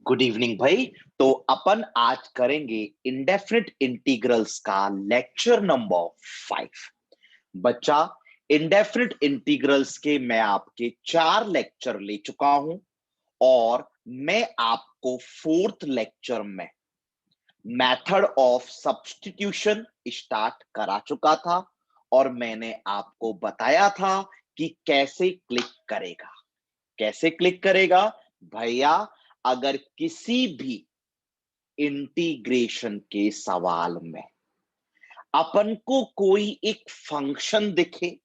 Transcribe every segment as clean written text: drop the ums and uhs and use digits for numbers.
Good evening भाई। तो अपन आज करेंगे इंडेफिनिट इंटीग्रल्स का लेक्चर नंबर 5। बच्चा, इंडेफिनिट इंटीग्रल्स के मैं आपके 4 लेक्चर ले चुका हूं और मैं आपको फोर्थ लेक्चर में मेथड ऑफ सब्स्टिट्यूशन स्टार्ट करा चुका था और मैंने आपको बताया था कि कैसे क्लिक करेगा। कैसे क्लिक करेगा भैया? अगर किसी भी इंटीग्रेशन के सवाल में अपन को कोई एक फंक्शन दिखे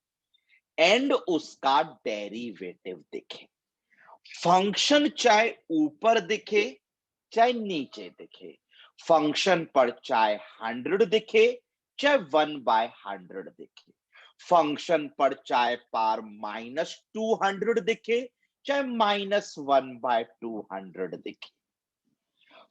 एंड उसका डेरिवेटिव दिखे, फंक्शन चाहे ऊपर दिखे चाहे नीचे दिखे, फंक्शन पर चाहे 100 दिखे चाहे 1/100 दिखे, फंक्शन पर चाहे पार -200 दिखे चाहे -1/200 दिखे,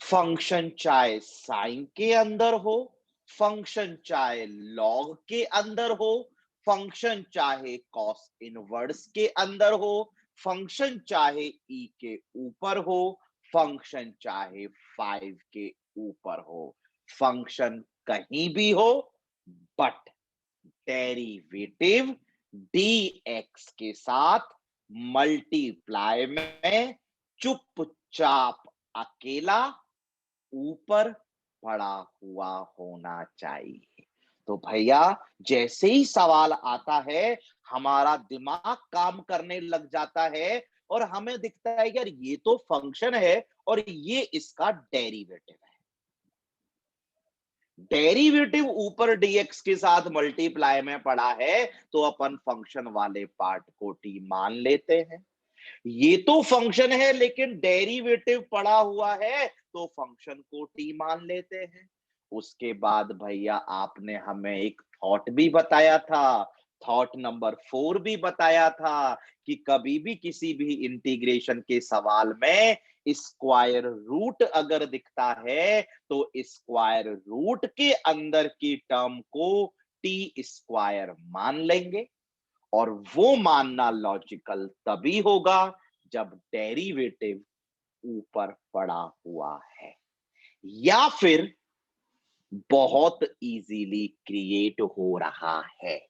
फंक्शन चाहे साइन के अंदर हो, फंक्शन चाहे लॉग के अंदर हो, फंक्शन चाहे कॉस इनवर्स के अंदर हो, फंक्शन चाहे ई के ऊपर हो, फंक्शन चाहे 5 के ऊपर हो, फंक्शन कहीं भी हो, बट डेरिवेटिव dx के साथ मल्टीप्लाई में चुपचाप अकेला ऊपर पड़ा हुआ होना चाहिए। तो भैया, जैसे ही सवाल आता है हमारा दिमाग काम करने लग जाता है और हमें दिखता है यार ये तो फंक्शन है और ये इसका डेरिवेटिव है। डेरिवेटिव ऊपर dx के साथ मल्टीप्लाई में पड़ा है तो अपन फंक्शन वाले पार्ट को टी मान लेते हैं। ये तो फंक्शन है लेकिन डेरिवेटिव पड़ा हुआ है तो फंक्शन को टी मान लेते हैं। उसके बाद भैया आपने हमें एक थॉट भी बताया था, थॉट नंबर 4 भी बताया था कि कभी भी किसी भी इंटीग्रेशन के सवाल में स्क्वायर रूट अगर दिखता है तो स्क्वायर रूट के अंदर की टर्म को टी स्क्वायर मान लेंगे और वो मानना लॉजिकल तभी होगा जब डेरिवेटिव ऊपर पड़ा हुआ है या फिर बहुत इजीली क्रिएट हो रहा है।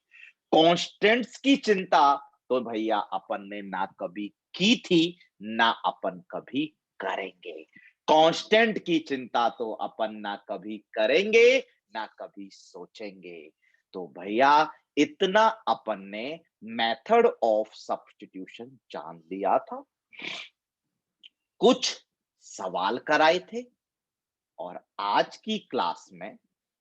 कांस्टेंट्स की चिंता तो भैया अपन ने ना कभी की थी ना अपन कभी करेंगे। कांस्टेंट की चिंता तो अपन ना कभी करेंगे ना कभी सोचेंगे। तो भैया, इतना अपन ने मेथड ऑफ सब्स्टिट्यूशन जान लिया था, कुछ सवाल कराए थे और आज की क्लास में,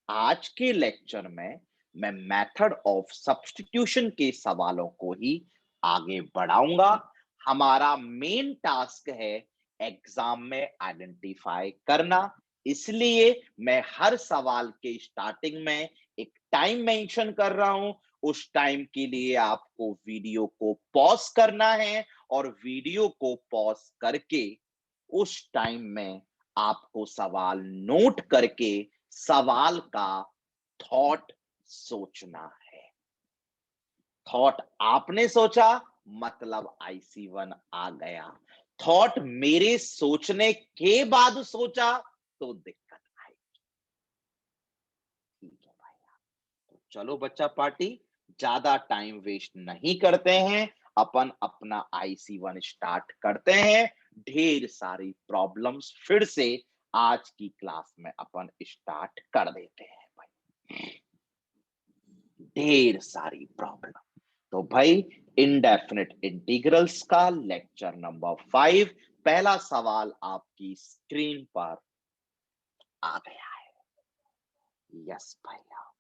आज के लेक्चर में मैं मेथड ऑफ सब्स्टिट्यूशन के सवालों को ही आगे बढ़ाऊंगा। हमारा मेन टास्क है एग्जाम में आइडेंटिफाई करना, इसलिए मैं हर सवाल के स्टार्टिंग में एक टाइम मेंशन कर रहा हूं। उस टाइम के लिए आपको वीडियो को पॉज करना है और वीडियो को पॉज करके उस टाइम में आपको सवाल नोट करके सवाल का थॉट सोचना है। थॉट आपने सोचा मतलब IC1 आ गया। थॉट मेरे सोचने के बाद सोचा तो दिक्कत आई। ठीक है भाई, तो चलो बच्चा पार्टी, ज्यादा टाइम वेस्ट नहीं करते हैं, अपन अपना IC1 स्टार्ट करते हैं। ढेर सारी प्रॉब्लम्स फिर से आज की क्लास में अपन स्टार्ट कर देते हैं भाई, ढेर सारी प्रॉब्लम। तो भाई, इंडेफिनिट इंटीग्रल्स का लेक्चर नंबर 5, पहला सवाल आपकी स्क्रीन पर आ गया है। यस भैया।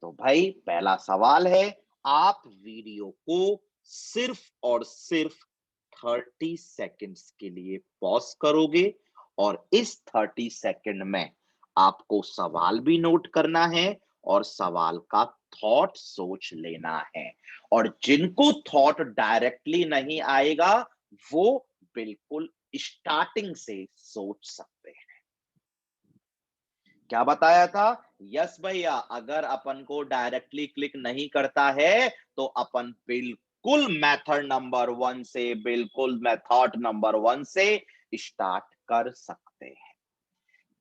तो भाई पहला सवाल है, आप वीडियो को सिर्फ और सिर्फ 30 सेकंड्स के लिए पॉज करोगे और इस 30 सेकंड में आपको सवाल भी नोट करना है और सवाल का थॉट सोच लेना है। और जिनको थॉट डायरेक्टली नहीं आएगा वो बिल्कुल स्टार्टिंग से सोच सकते हैं। क्या बताया था? यस भैया, अगर अपन को डायरेक्टली क्लिक नहीं करता है तो अपन बिल्कुल मेथड नंबर 1 से, बिल्कुल मेथड नंबर 1 से स्टार्ट कर सकते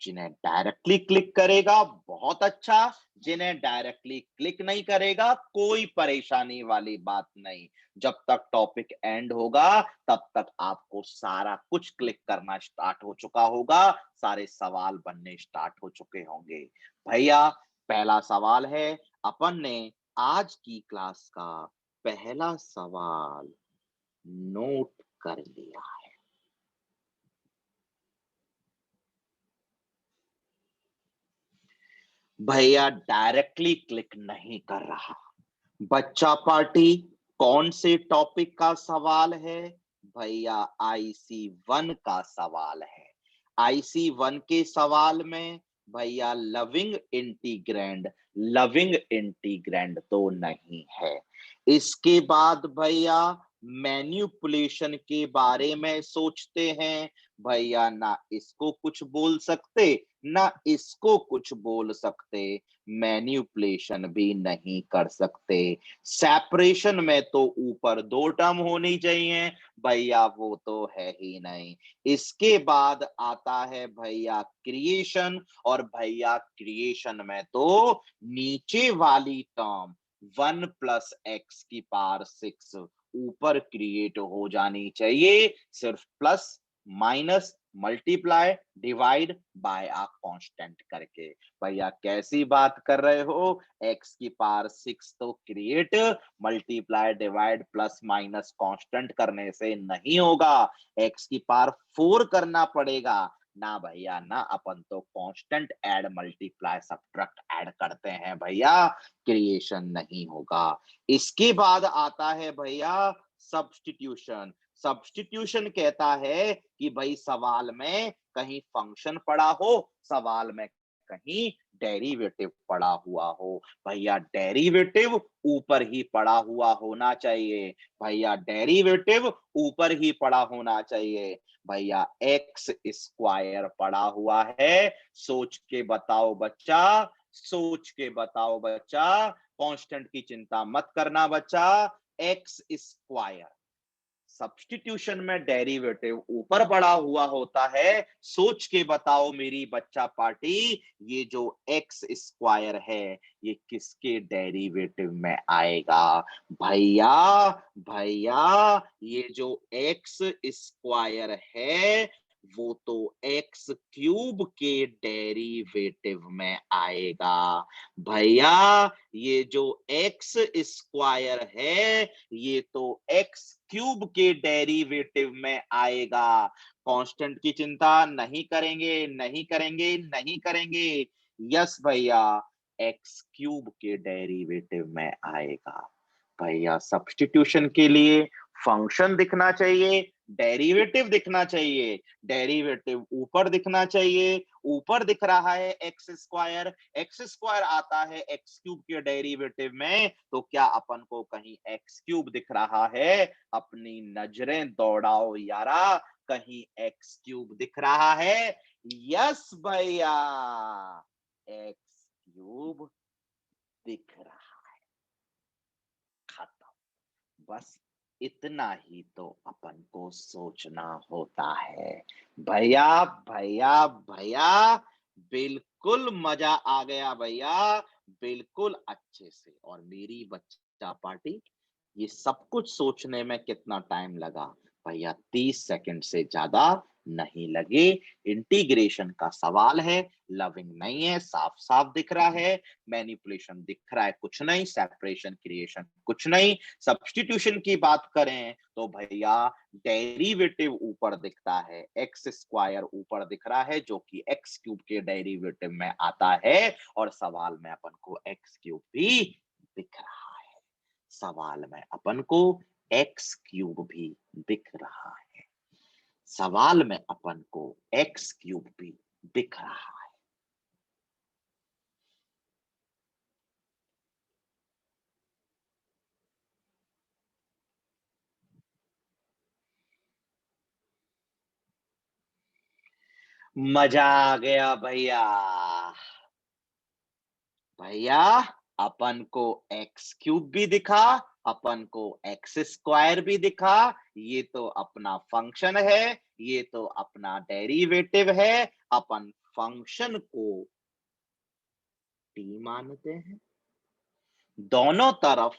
जिन्हें डायरेक्टली क्लिक करेगा बहुत अच्छा, जिन्हें डायरेक्टली क्लिक नहीं करेगा कोई परेशानी वाली बात नहीं। जब तक टॉपिक एंड होगा तब तक आपको सारा कुछ क्लिक करना स्टार्ट हो चुका होगा, सारे सवाल बनने स्टार्ट हो चुके होंगे। भैया पहला सवाल है, अपन ने आज की क्लास का पहला सवाल नोट कर लिया है। भैया डायरेक्टली क्लिक नहीं कर रहा। बच्चा पार्टी कौन से टॉपिक का सवाल है? भैया IC1 का सवाल है। IC1 के सवाल में भैया लविंग इंटीग्रैंड तो नहीं है। इसके बाद भैया मैन्युपुलेशन के बारे में सोचते हैं। भैया ना इसको कुछ बोल सकते ना इसको कुछ बोल सकते, मैन्युपुलेशन भी नहीं कर सकते। सेपरेशन में तो ऊपर 2 टर्म होनी चाहिए, भैया वो तो है ही नहीं। इसके बाद आता है भैया क्रिएशन, और भैया क्रिएशन में तो नीचे वाली टर्म 1 + x⁻6 ऊपर क्रिएट हो जानी चाहिए, सिर्फ plus minus multiply divide by a constant करके। भैया कैसी बात कर रहे हो? x⁻6 तो create multiply divide plus minus constant करने से नहीं होगा, x⁻4 करना पड़ेगा ना भैया ना। अपन तो constant add multiply subtract add करते हैं भैया, क्रिएशन नहीं होगा। इसके बाद आता है भैया सब्स्टिट्यूशन। सब्स्टिट्यूशन कहता है कि भाई सवाल में कहीं फंक्शन पड़ा हो, सवाल में कहीं डेरिवेटिव पड़ा हुआ हो। भैया डेरिवेटिव ऊपर ही पड़ा हुआ होना चाहिए, भैया डेरिवेटिव ऊपर ही पड़ा होना चाहिए। भैया x² पड़ा हुआ है, सोच के बताओ बच्चा, सोच के बताओ बच्चा, कांस्टेंट की चिंता मत करना बच्चा। x², सब्स्टिट्यूशन में डेरिवेटिव ऊपर पड़ा हुआ होता है। सोच के बताओ मेरी बच्चा पार्टी, ये जो x² है ये किसके डेरिवेटिव में आएगा? भैया भैया ये जो x² है वो तो x³ के डेरिवेटिव में आएगा। भैया ये जो x² है ये तो x³ के डेरिवेटिव में आएगा। कांस्टेंट की चिंता नहीं करेंगे, नहीं करेंगे, नहीं करेंगे। यस भैया, x³ के डेरिवेटिव में आएगा। भैया सब्स्टिट्यूशन के लिए फंक्शन दिखना चाहिए, डेरिवेटिव दिखना चाहिए, डेरिवेटिव ऊपर दिखना चाहिए। ऊपर दिख रहा है x², x² आता है x³ के डेरिवेटिव में, तो क्या अपन को कहीं x³ दिख रहा है? अपनी नजरें दौड़ाओ यारा, कहीं x³ दिख रहा है? यस भैया, x³ दिख रहा है। खत्म। बस इतना ही तो अपन को सोचना होता है। भैया भैया भैया बिल्कुल मजा आ गया भैया, बिल्कुल अच्छे से। और मेरी बच्चा पार्टी, ये सब कुछ सोचने में कितना टाइम लगा? भैया 30 सेकंड से ज्यादा नहीं लगे। इंटीग्रेशन का सवाल है, लविंग नहीं है, साफ साफ दिख रहा है। मैनिपुलेशन दिख रहा है, कुछ नहीं। सेपरेशन क्रिएशन कुछ नहीं। सब्स्टिट्यूशन की बात करें तो भैया डेरिवेटिव ऊपर दिखता है, x² ऊपर दिख रहा है जो कि x³ के डेरिवेटिव में आता है, और सवाल में अपन को x³ भी दिख रहा है। सवाल में अपन को x³ भी दिख रहा है। सवाल में अपन को x³ भी दिख रहा है। मजा आ गया भैया। भैया अपन को x³ भी दिखा, अपन को x² भी दिखा। ये तो अपना फंक्शन है, ये तो अपना डेरिवेटिव है। अपन फंक्शन को टी मानते हैं, दोनों तरफ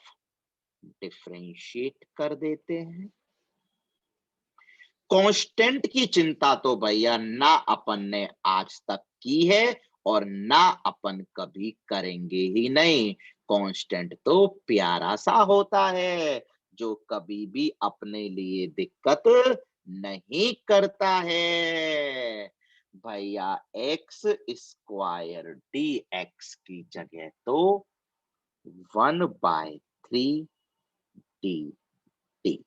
डिफरेंशिएट कर देते हैं। कांस्टेंट की चिंता तो भैया ना अपन ने आज तक की है और ना अपन कभी करेंगे ही नहीं। कांस्टेंट तो प्यारा सा होता है जो कभी भी अपने लिए दिक्कत नहीं करता है। भैया एक्स स्क्वायर डी एक्स की जगह तो 1/3 डी टी,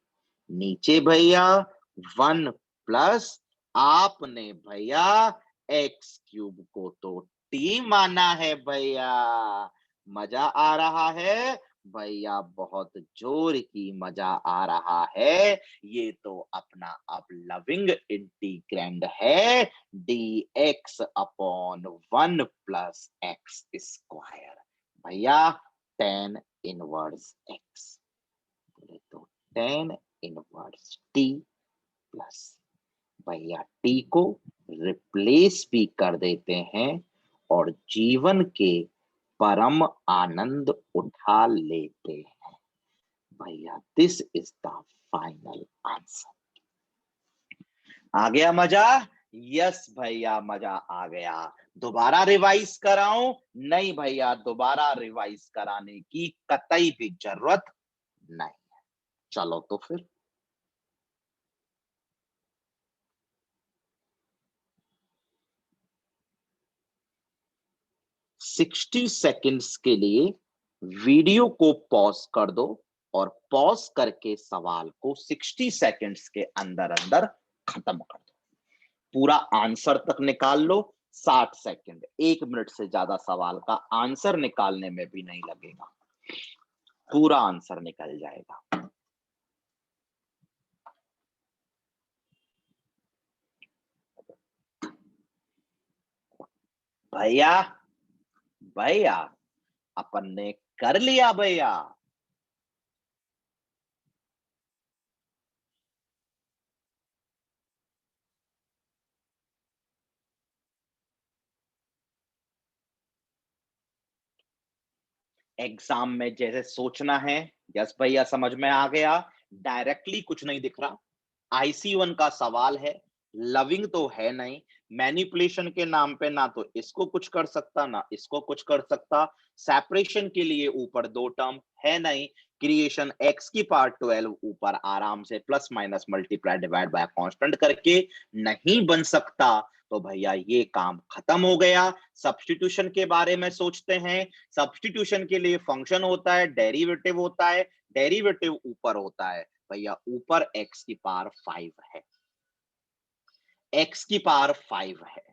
नीचे भैया 1 प्लस आपने भैया एक्स क्यूब को तो टी माना है भैया। मजा आ रहा है भैया, बहुत जोर की मजा आ रहा है। ये तो अपना अब लविंग इंटीग्रैंड है D x upon 1 plus x square भैया, 10 इनवर्स एक्स, तो 10 इनवर्स टी प्लस भैया टी को रिप्लेस भी कर देते हैं और जीवन के परम आनंद उठा लेते हैं भैया। This is the final answer. आ गया मजा? यस भैया, मजा आ गया। दोबारा रिवाइज कराऊं? नहीं भैया, दोबारा रिवाइज कराने की कतई भी जरूरत नहीं। चलो तो फिर 60 सेकंड्स के लिए वीडियो को पॉज कर दो और पॉज करके सवाल को 60 सेकंड्स के अंदर अंदर खत्म कर दो। पूरा आंसर तक निकाल लो। 60 सेकंड, 1 मिनट से ज्यादा सवाल का आंसर निकालने में भी नहीं लगेगा, पूरा आंसर निकल जाएगा। भैया भैया अपन ने कर लिया भैया। एग्जाम में जैसे सोचना है, यस भैया समझ में आ गया। डायरेक्टली कुछ नहीं दिख रहा। IC1 का सवाल है, लविंग तो है नहीं, मैनिपुलेशन के नाम पे ना तो इसको कुछ कर सकता ना इसको कुछ कर सकता, सेपरेशन के लिए ऊपर 2 टर्म है नहीं, क्रिएशन x की पावर 12 ऊपर आराम से plus minus multiply divide bye constant करके नहीं बन सकता। तो भैया ये काम खत्म हो गया। सब्स्टिट्यूशन के बारे में सोचते हैं। सब्स्टिट्यूशन के लिए फंक्शन होता है, डेरिवेटिव होता है, डेरिवेटिव ऊपर होता है भैया, ऊपर x की पावर 5 है, x की पावर 5 है।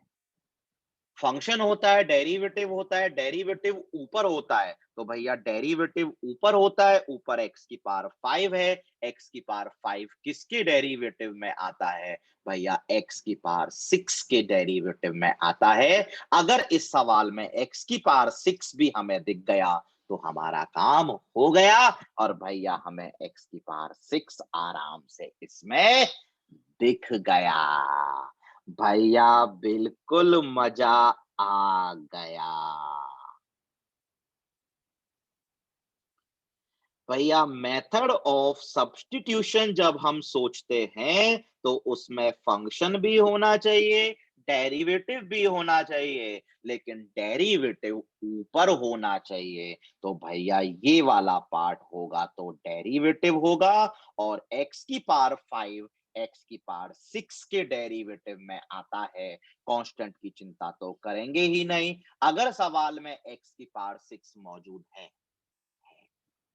फंक्शन होता है, डेरिवेटिव होता है, डेरिवेटिव ऊपर होता है, तो भैया डेरिवेटिव ऊपर होता है, ऊपर x की पावर 5 है। x की पावर 5 किसके डेरिवेटिव में आता है भैया? x की पावर 6 के डेरिवेटिव में आता है। अगर इस सवाल में x की पावर 6 भी हमें दिख गया तो हमारा काम हो गया और भैया हमें x की पावर 6 आराम से इसमें दिख गया। भैया बिल्कुल मजा आ गया। भैया मेथड ऑफ सब्स्टिट्यूशन जब हम सोचते हैं तो उसमें फंक्शन भी होना चाहिए, डेरिवेटिव भी होना चाहिए, लेकिन डेरिवेटिव ऊपर होना चाहिए। तो भैया ये वाला पार्ट होगा तो डेरिवेटिव होगा और x की पावर 5 x की पावर 6 के डेरिवेटिव में आता है। कांस्टेंट की चिंता तो करेंगे ही नहीं अगर सवाल में x की पावर 6 मौजूद है।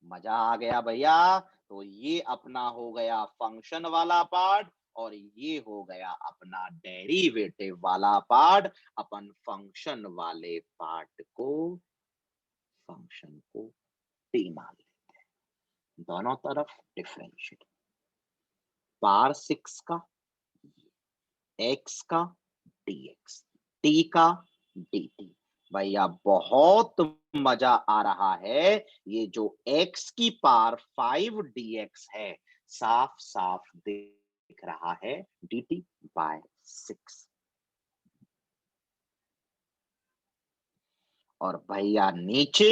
मजा आ गया भैया। तो ये अपना हो गया फंक्शन वाला पार्ट और ये हो गया अपना डेरिवेटिव वाला पार्ट। अपन फंक्शन वाले पार्ट को, फंक्शन को टी मान लेते हैं, दोनों तरफ डिफरेंशिएट। पावर 6 का, एक्स का dx, टी का dt। भैया बहुत मजा आ रहा है। ये जो x की पावर 5 dx है साफ साफ दिख रहा है dt बाय 6। और भैया नीचे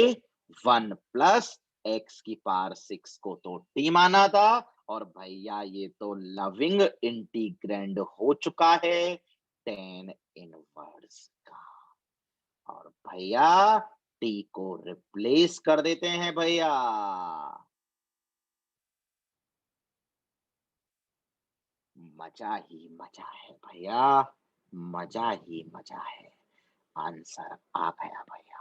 1 प्लस एक्स की पावर 6 को तो टी माना था, और भैया ये तो लविंग इंटीग्रैंड हो चुका है tan इनवर्स का। और भैया टी को रिप्लेस कर देते हैं भैया। मजा ही मजा है भैया, मजा ही मजा है। आंसर आ गया भैया।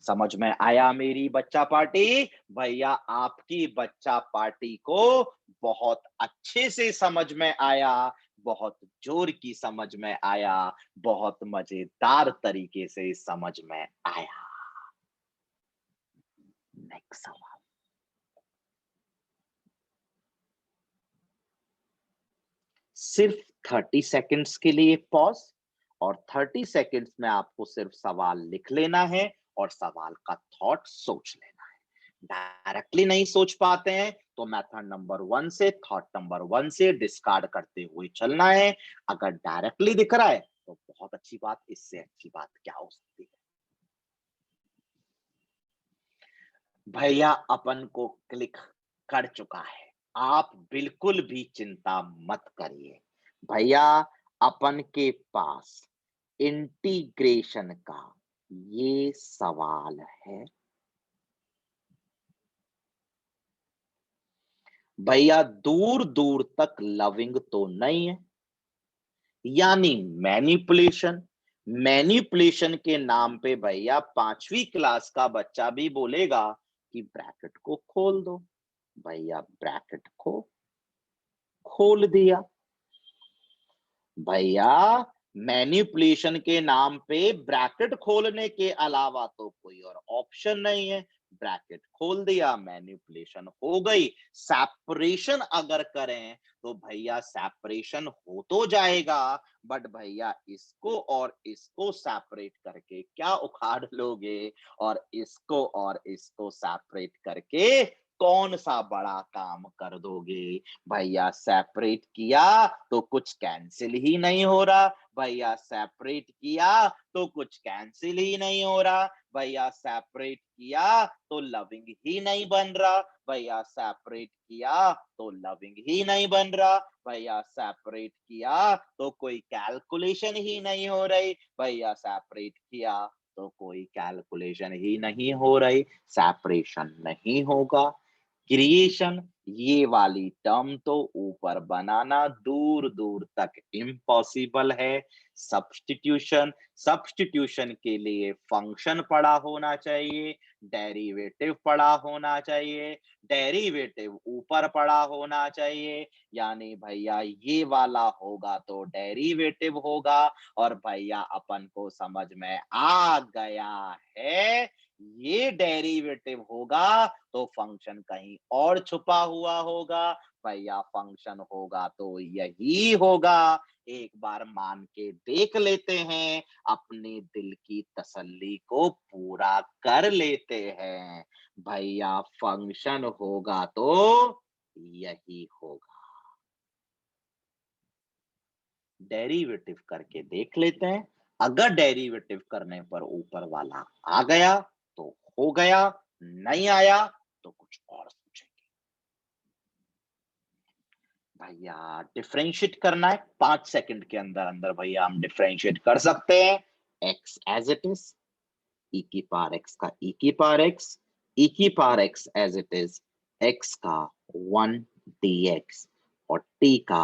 समझ में आया मेरी बच्चा पार्टी? भैया आपकी बच्चा पार्टी को बहुत अच्छे से समझ में आया, बहुत जोर की समझ में आया, बहुत मजेदार तरीके से समझ में आया। नेक्स्ट सवाल। सिर्फ 30 सेकंड्स के लिए पॉज, और 30 सेकंड्स में आपको सिर्फ सवाल लिख लेना है और सवाल का थॉट सोच लेना है। डायरेक्टली नहीं सोच पाते हैं तो मेथड नंबर 1 से, थॉट नंबर 1 से डिस्कार्ड करते हुए चलना है। अगर डायरेक्टली दिख रहा है तो बहुत अच्छी बात, इससे अच्छी बात क्या हो सकती है। भैया अपन को क्लिक कर चुका है, आप बिल्कुल भी चिंता मत करिए। भैया अपन के पास इंटीग्रेशन का ये सवाल है। भैया दूर दूर तक लविंग तो नहीं है, यानी मैनिपुलेशन। मैनिपुलेशन के नाम पे भैया 5वीं क्लास का बच्चा भी बोलेगा कि ब्रैकेट को खोल दो। भैया ब्रैकेट को खोल दिया। भैया मैनिपुलेशन के नाम पे ब्रैकेट खोलने के अलावा तो कोई और ऑप्शन नहीं है। ब्रैकेट खोल दिया, मैनिपुलेशन हो गई। सेपरेशन अगर करें तो भैया सेपरेशन हो तो जाएगा, बट भैया इसको और इसको सेपरेट करके क्या उखाड़ लोगे, और इसको सेपरेट करके कौन सा बड़ा काम कर दोगे। भैया सेपरेट किया तो कुछ कैंसिल ही नहीं हो रहा। भैया सेपरेट किया तो कुछ कैंसिल ही नहीं हो रहा। भैया सेपरेट किया तो लविंग ही नहीं बन रहा। भैया सेपरेट किया तो लविंग ही नहीं बन रहा। भैया सेपरेट किया तो कोई कैलकुलेशन ही नहीं हो रही। भैया सेपरेट किया तो कोई कैलकुलेशन ही नहीं हो रही। सेपरेशन नहीं होगा। क्रिएशन, ये वाली टर्म तो ऊपर बनाना दूर दूर तक इम्पॉसिबल है। सब्स्टिट्यूशन, सब्स्टिट्यूशन के लिए फंक्शन पढ़ा होना चाहिए, डेरिवेटिव पढ़ा होना चाहिए, डेरिवेटिव ऊपर पढ़ा होना चाहिए। यानी भैया ये वाला होगा तो डेरिवेटिव होगा। और भैया अपन को समझ में आ गया है, ये डेरिवेटिव होगा तो फंक्शन कहीं और छुपा हुआ होगा। भैया फंक्शन होगा तो यही होगा। एक बार मान के देख लेते हैं, अपने दिल की तसल्ली को पूरा कर लेते हैं। भैया फंक्शन होगा तो यही होगा। डेरिवेटिव करके देख लेते हैं। अगर डेरिवेटिव करने पर ऊपर वाला आ गया तो हो गया, नहीं आया तो कुछ और सोचेंगे। भैया डिफरेंशिएट करना है 5 सेकंड के अंदर अंदर। भैया हम डिफरेंशिएट कर सकते हैं। एक्स एज इट इज, ई की पावर एक्स का ई की पावर एक्स, ई की power x as it is, x का 1 dx और टी का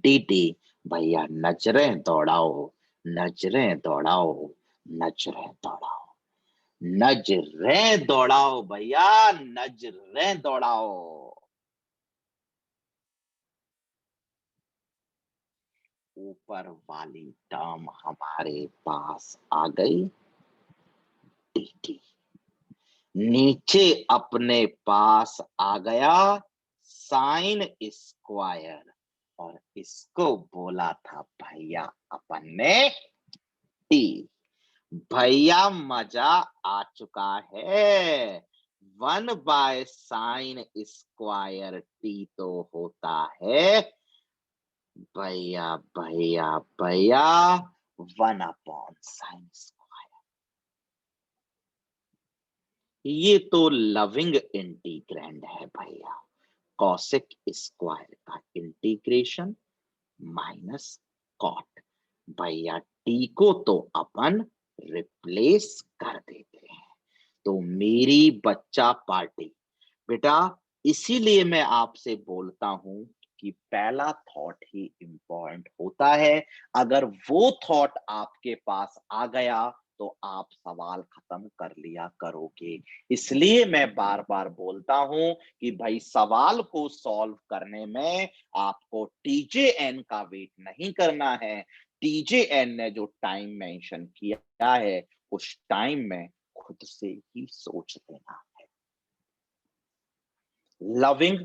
dt। भैया नजरें दौड़ाओ, नजरें दौड़ाओ, नजरें दौड़ाओ, नजरें दौड़ाओ भैया, नजरें दौड़ाओ। ऊपर वाली टर्म हमारे पास आ गई dt, नीचे अपने पास आ गया साइन स्क्वायर, और इसको बोला था भैया अपन ने टी। भैया मजा आ चुका है। 1/sin स्क्वायर टी तो होता है भैया भैया भैया 1/sin स्क्वायर। ये तो लविंग इंटीग्रैंड है भैया, कॉसेक स्क्वायर का इंटीग्रेशन माइनस कॉट। भैया टी को तो अपन रिप्लेस कर देते हैं, तो मेरी बच्चा पार्टी। बेटा इसीलिए मैं आपसे बोलता हूं कि पहला थॉट ही इंपॉर्टेंट होता है। अगर वो थॉट आपके पास आ गया तो आप सवाल खत्म कर लिया करोगे। इसलिए मैं बार बार बोलता हूं कि भाई सवाल को सॉल्व करने में आपको टीजेएन का वेट नहीं करना है। टीजेएन ने जो टाइम मेंशन किया है उस टाइम में खुद से ही सोच लेना। लविंग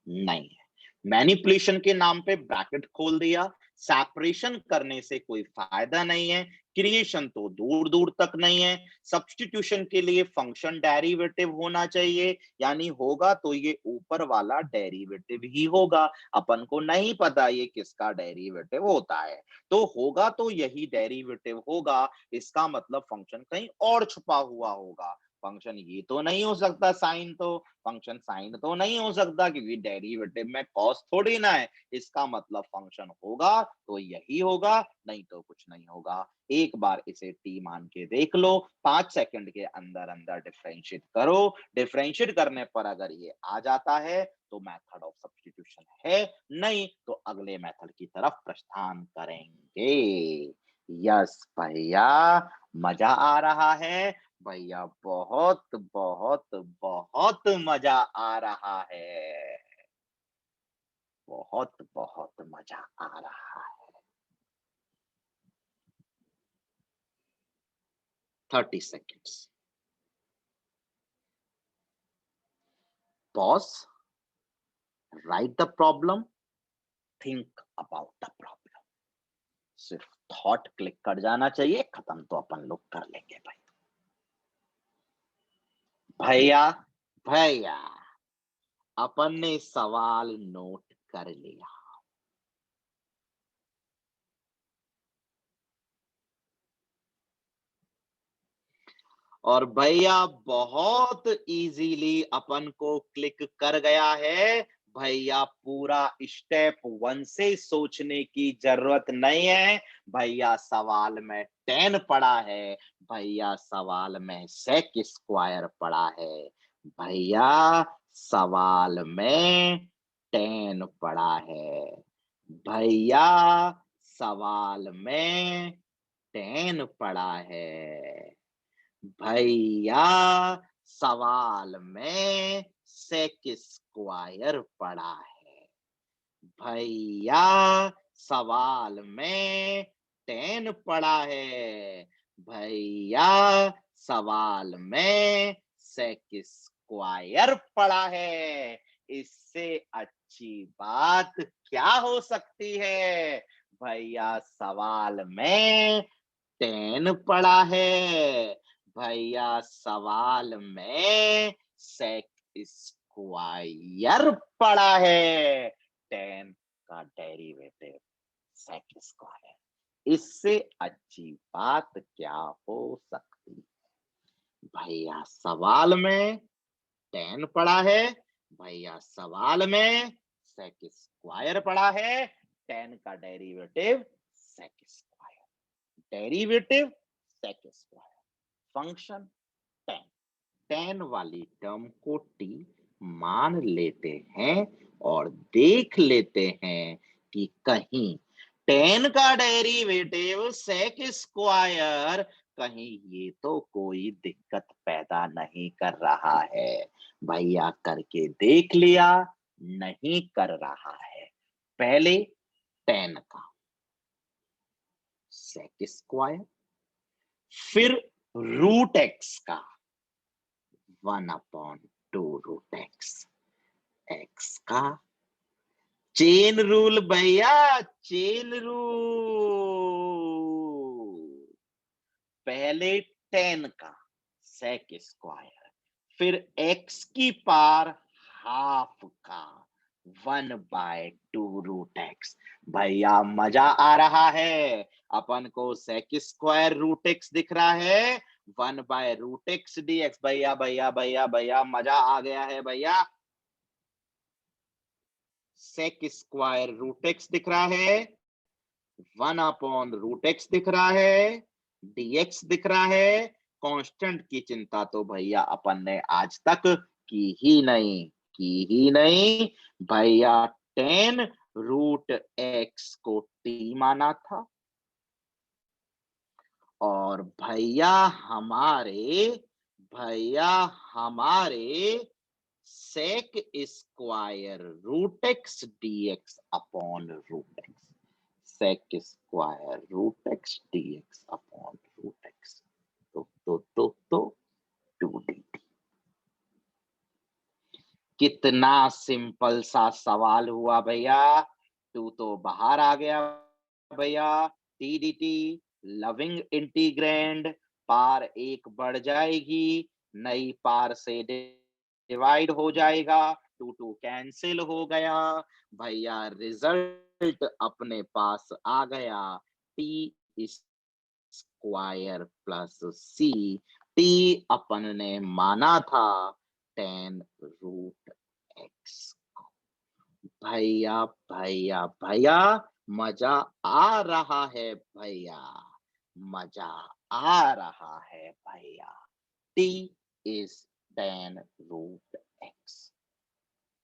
नहीं है, मैनिपुलेशन के नाम पे ब्रैकेट खोल दिया, सेपरेशन करने से कोई फायदा नहीं है, क्रिएशन तो दूर दूर तक नहीं है। सब्स्टिट्यूशन के लिए फंक्शन डेरिवेटिव होना चाहिए, यानी होगा तो ये ऊपर वाला डेरिवेटिव ही होगा। अपन को नहीं पता ये किसका डेरिवेटिव होता है, तो होगा तो यही डेरिवेटिव होगा। इसका मतलब फंक्शन कहीं और छुपा हुआ होगा। फंक्शन ये तो नहीं हो सकता साइन, तो फंक्शन साइन तो नहीं हो सकता क्योंकि डेरिवेटिव में कॉस थोड़ी ना है। इसका मतलब फंक्शन होगा तो यही होगा, नहीं तो कुछ नहीं होगा। एक बार इसे टी मान के देख लो, 5 सेकंड के अंदर अंदर डिफरेंशिएट करो। डिफरेंशिएट करने पर अगर ये आ जाता है तो मेथड ऑफ सब्स्टिट्यूशन है, नहीं तो अगले मेथड की तरफ प्रस्थान करेंगे। यस भैया, मजा आ रहा है भैया, बहुत बहुत बहुत मजा आ रहा है, बहुत बहुत मजा आ रहा है। 30 seconds। Pause, right the problem, think about the problem. सिर्फ थॉट क्लिक कर जाना चाहिए, खत्म तो अपन लोग कर लेंगे भाई। भैया भैया अपन ने सवाल नोट कर लिया। और भैया बहुत इजीली अपन को क्लिक कर गया है। भैया पूरा स्टेप 1 से सोचने की जरूरत नहीं है। भैया सवाल में 10 पड़ा है, भैया सवाल में सेक स्क्वायर पड़ा है, भैया सवाल में 10 पड़ा है, भैया सवाल में 10 पड़ा है, भैया सवाल में सेक स्क्वायर पड़ा है, भैया सवाल में 10 पड़ा है, भैया सवाल में सेक स्क्वायर पड़ा है। इससे अच्छी बात क्या हो सकती है? भैया सवाल में 10 पड़ा है, भैया सवाल में सेक स्क्वायर पड़ा है, 10 का डेरिवेटिव सेक स्क्वायर। इससे अच्छी बात क्या हो सकती? भैया सवाल में 10 पड़ा है, भैया सवाल में सेक स्क्वायर पड़ा है, 10 का derivative sec square, derivative sec square, function 10। 10 वाली टर्म को टी मान लेते हैं और देख लेते हैं कि कहीं 10 का डेरिवेटिव सेक स्क्वायर, कहीं ये तो कोई दिक्कत पैदा नहीं कर रहा है। भैया करके देख लिया, नहीं कर रहा है। पहले 10 का सेक स्क्वायर, फिर रूट एक्स का 1/2 रूट एक्स, एक्स का चेन रूल भैया, चेन रूल। पहले 10 का सेक स्क्वायर, फिर एक्स की पावर हाफ का 1/2 रूट एक्स। भैया मजा आ रहा है, अपन को सेक स्क्वायर रूट एक्स दिख रहा है 1/√x dx। भैया भैया भैया भैया मजा आ गया है भैया। सेक स्क्वायर रूट एक्स दिख रहा है, 1/√x दिख रहा है, dx दिख रहा है। कांस्टेंट की चिंता तो भैया अपन ने आज तक की ही नहीं भैया। 10√x को t माना था, और भैया हमारे sec square root x dx upon root x. Sec square root x dx upon root x, तो 2dt। कितना सिंपल सा सवाल हुआ भैया। 2 तो बाहर आ गया भैया। टीडीटी लविंग इंटीग्रैंड, पार एक बढ़ जाएगी, नई पार से डिवाइड हो जाएगा, 2 कैंसिल हो गया भैया। रिजल्ट अपने पास आ गया, टी स्क्वायर प्लस सी। टी अपन ने माना था 10√x। भैया भैया भैया मजा आ रहा है भैया, मजा आ रहा है भैया। T is 10√x,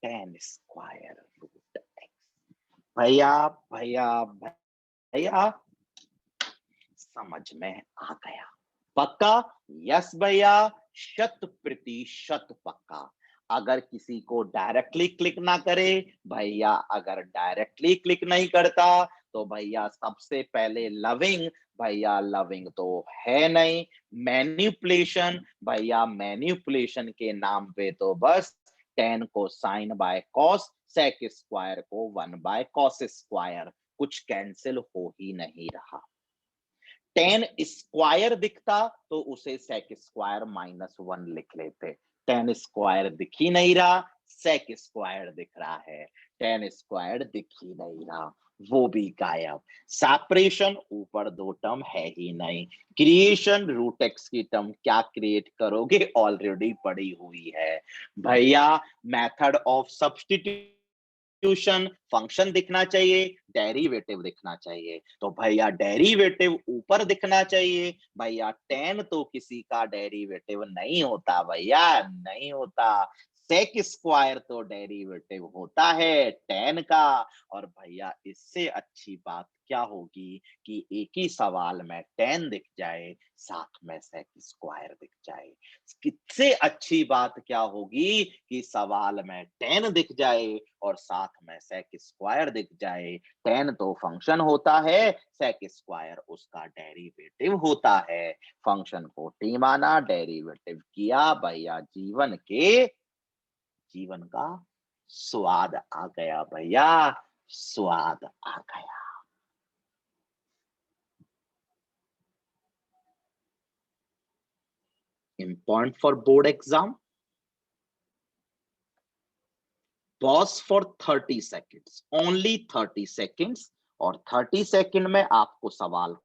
10 square root x. भैया भैया भैया समझ में आ गया? पक्का? यस भैया, 100% पक्का। अगर किसी को डायरेक्टली क्लिक ना करे भैया, अगर डायरेक्टली क्लिक नहीं करता तो भैया सबसे पहले लविंग, भैया लविंग तो है नहीं। मैन्युपुलेशन, भैया मैन्युपुलेशन के नाम पे तो बस 10 को sine by cos, sec square को 1/कॉस स्क्वायर, कुछ कैंसिल हो ही नहीं रहा। 10 स्क्वायर दिखता तो उसे सेक स्क्वायर -1 लिख लेते। 10 स्क्वायर दिख ही नहीं रहा, सेक स्क्वायर दिख रहा है। 10 स्क्वायर दिख ही नहीं रहा, वो भी गायब। सेपरेशन, ऊपर 2 टर्म है ही नहीं। क्रिएशन, रूट एक्स की टर्म क्या क्रिएट करोगे, ऑलरेडी पड़ी हुई है भैया। मेथड ऑफ सब्स्टिट्यूशन, फंक्शन दिखना चाहिए, डेरिवेटिव दिखना चाहिए। तो भैया डेरिवेटिव ऊपर दिखना चाहिए भैया। 10 तो किसी का डेरिवेटिव नहीं होता भैया, नहीं होता। सेक स्क्वायर तो डेरिवेटिव होता है 10 का। और भैया इससे अच्छी बात क्या होगी कि एक ही सवाल में 10 दिख जाए, साथ में सेक स्क्वायर दिख जाए। किससे अच्छी बात क्या होगी कि सवाल में 10 दिख जाए और साथ में सेक स्क्वायर दिख जाए। 10 तो फंक्शन होता है, सेक स्क्वायर उसका डेरिवेटिव होता है। फंक्शन को टी माना, डेरिवेटिव किया भैया, जीवन का स्वाद आ गया भैया, स्वाद आ गया। Important for board exam, pause for 30 seconds, only 30 seconds। और 30 सेकंड में आपको सवाल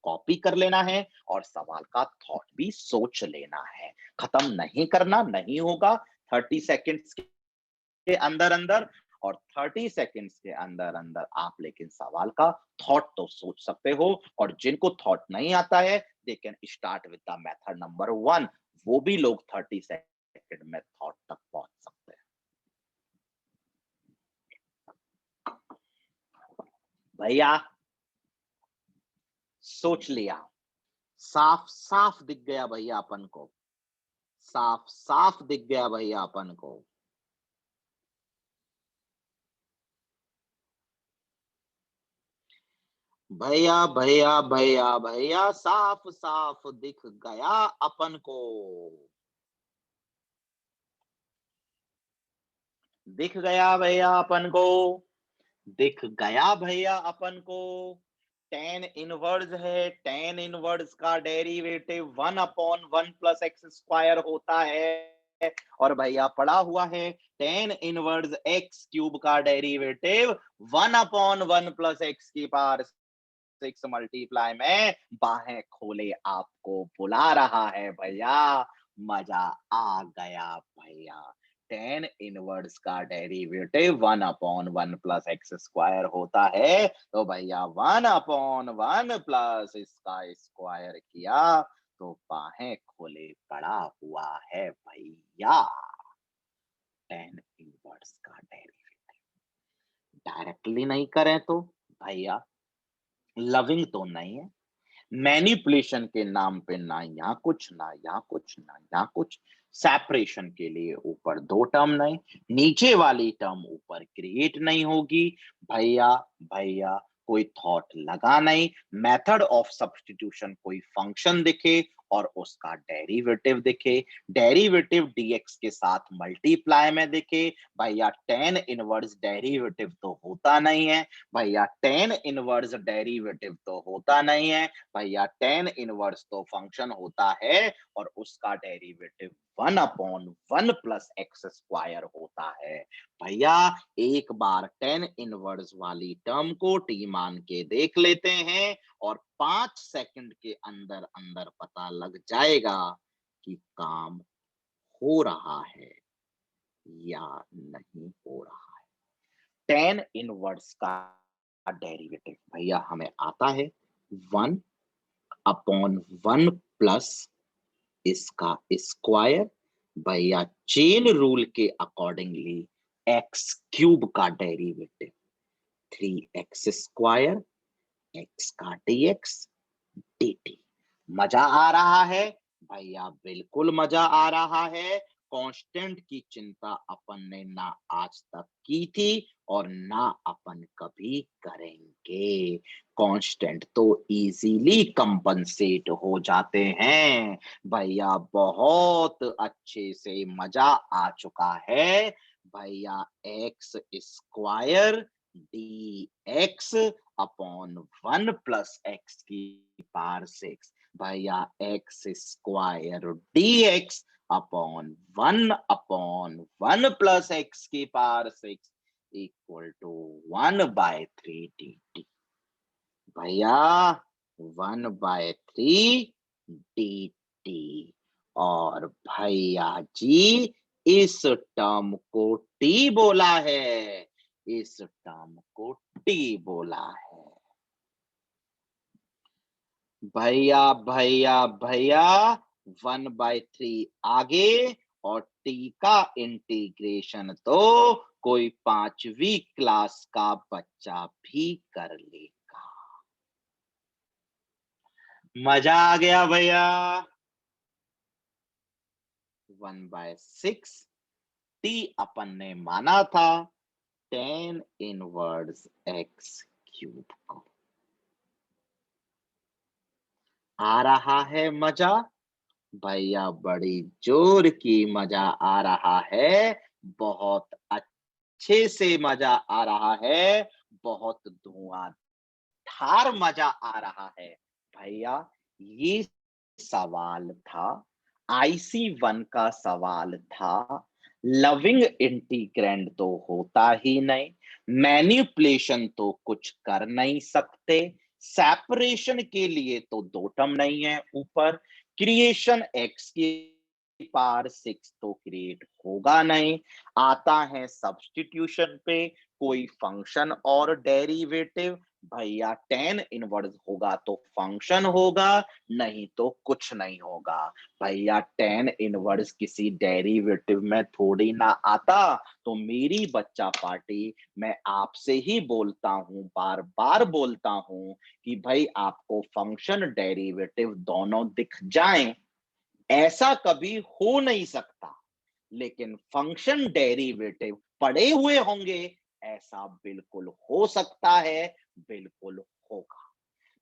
कॉपी कर लेना है और सवाल का थॉट भी सोच लेना है। खत्म नहीं करना, नहीं होगा 30 सेकंड्स के अंदर अंदर। और 30 सेकंड्स के अंदर अंदर आप लेकिन सवाल का थॉट तो सोच सकते हो। और जिनको थॉट नहीं आता है, they can start with the method number 1। वो भी लोग 30 सेकंड में थॉट तक पहुंच सकते हैं भैया। सोच लिया? साफ साफ दिख गया भैया अपन को, साफ साफ दिख गया भैया अपन को। भैया भैया भैया भैया साफ साफ दिख गया अपन को, दिख गया भैया अपन को, दिख गया भैया अपन को। 10 इनवर्स है, 10 इनवर्स का डेरिवेटिव 1/1 प्लस एक्स स्क्वायर होता है। और भैया पढ़ा हुआ है 10 इनवर्स एक्स क्यूब का डेरिवेटिव 1/1 प्लस एक्स की पावर 6 मल्टीप्लाई में बाहें खोले आपको बुला रहा है भैया, मजा आ गया भैया। tan इनवर्स का डेरिवेटिव 1/1 प्लस एक्स स्क्वायर होता है, तो भैया 1/1 प्लस इसका स्क्वायर किया तो बाहें खोले पड़ा हुआ है भैया। tan इनवर्स का डेरिवेटिव डायरेक्टली नहीं करें तो भैया लविंग तो नहीं है, मैनिपुलेशन के नाम पे ना यहाँ कुछ ना यहाँ कुछ ना यहाँ कुछ, सेपरेशन के लिए ऊपर दो टर्म नहीं, नीचे वाली टर्म ऊपर क्रिएट नहीं होगी भैया। भैया कोई थॉट लगा नहीं, मेथड ऑफ सब्स्टिट्यूशन कोई फंक्शन दिखे और उसका डेरिवेटिव दिखे, डेरिवेटिव dx के साथ मल्टीप्लाई में दिखे भैया, tan इनवर्स डेरिवेटिव तो होता नहीं है भैया, tan इनवर्स डेरिवेटिव तो होता नहीं है भैया, tan इनवर्स तो फंक्शन होता है और उसका डेरिवेटिव 1/1 प्लस एक्स स्क्वायर होता है भैया। एक बार tan इनवर्स वाली टर्म को t मान के देख लेते हैं और 5 सेकंड के अंदर अंदर पता लग जाएगा कि काम हो रहा है या नहीं हो रहा है। tan इनवर्स का डेरिवेटिव भैया हमें आता है 1/1 प्लस इसका स्क्वायर भैया, चेन रूल के अकॉर्डिंगली एक्स क्यूब का डेरिवेटिव 3x स्क्वायर एक्स का dx dt। मजा आ रहा है भैया, बिल्कुल मजा आ रहा है। कांस्टेंट की चिंता अपन ने ना आज तक की थी और ना अपन कभी करेंगे। कांस्टेंट तो इजीली कंपनसेट हो जाते हैं भैया, बहुत अच्छे से मजा आ चुका है भैया। X square dx upon 1 plus x की पावर 6 भैया, x square dx upon 1/1 plus x की पावर 6 इक्वल टू 1/3 dt भैया, 1/3 dt। और भैया जी इस टर्म को t बोला है, इस टर्म को t बोला है भैया। भैया भैया 1/3 आगे और t का इंटीग्रेशन तो कोई 5वीं क्लास का बच्चा भी कर लेगा। मजा आ गया भैया। 1/6 t अपन ने माना था tan इनवर्स x क्यूब को। आ रहा है मजा भैया, बड़ी जोर की मजा आ रहा है, बहुत अच्छे से मजा आ रहा है, बहुत धुआंधार मजा आ रहा है भैया। ये सवाल था, IC1 का सवाल था। लविंग इंटीग्रैंड तो होता ही नहीं, मैनिपुलेशन तो कुछ कर नहीं सकते, सेपरेशन के लिए तो दो टर्म नहीं है ऊपर, क्रिएशन एक्स की पावर 6 तो क्रिएट होगा नहीं, आता है सब्स्टिट्यूशन पे कोई फंक्शन और डेरिवेटिव भैया, tan इनवर्स होगा तो फंक्शन होगा, नहीं तो कुछ नहीं होगा भैया। tan इनवर्स किसी डेरिवेटिव में थोड़ी ना आता, तो मेरी बच्चा पार्टी मैं आपसे ही बोलता हूं, बार बार बोलता हूं कि भाई आपको फंक्शन डेरिवेटिव दोनों दिख जाएं, ऐसा कभी हो नहीं सकता, लेकिन फंक्शन डेरिवेटिव पड़े हुए होंगे ऐसा बिल्कुल हो सकता है, बिल्कुल होगा।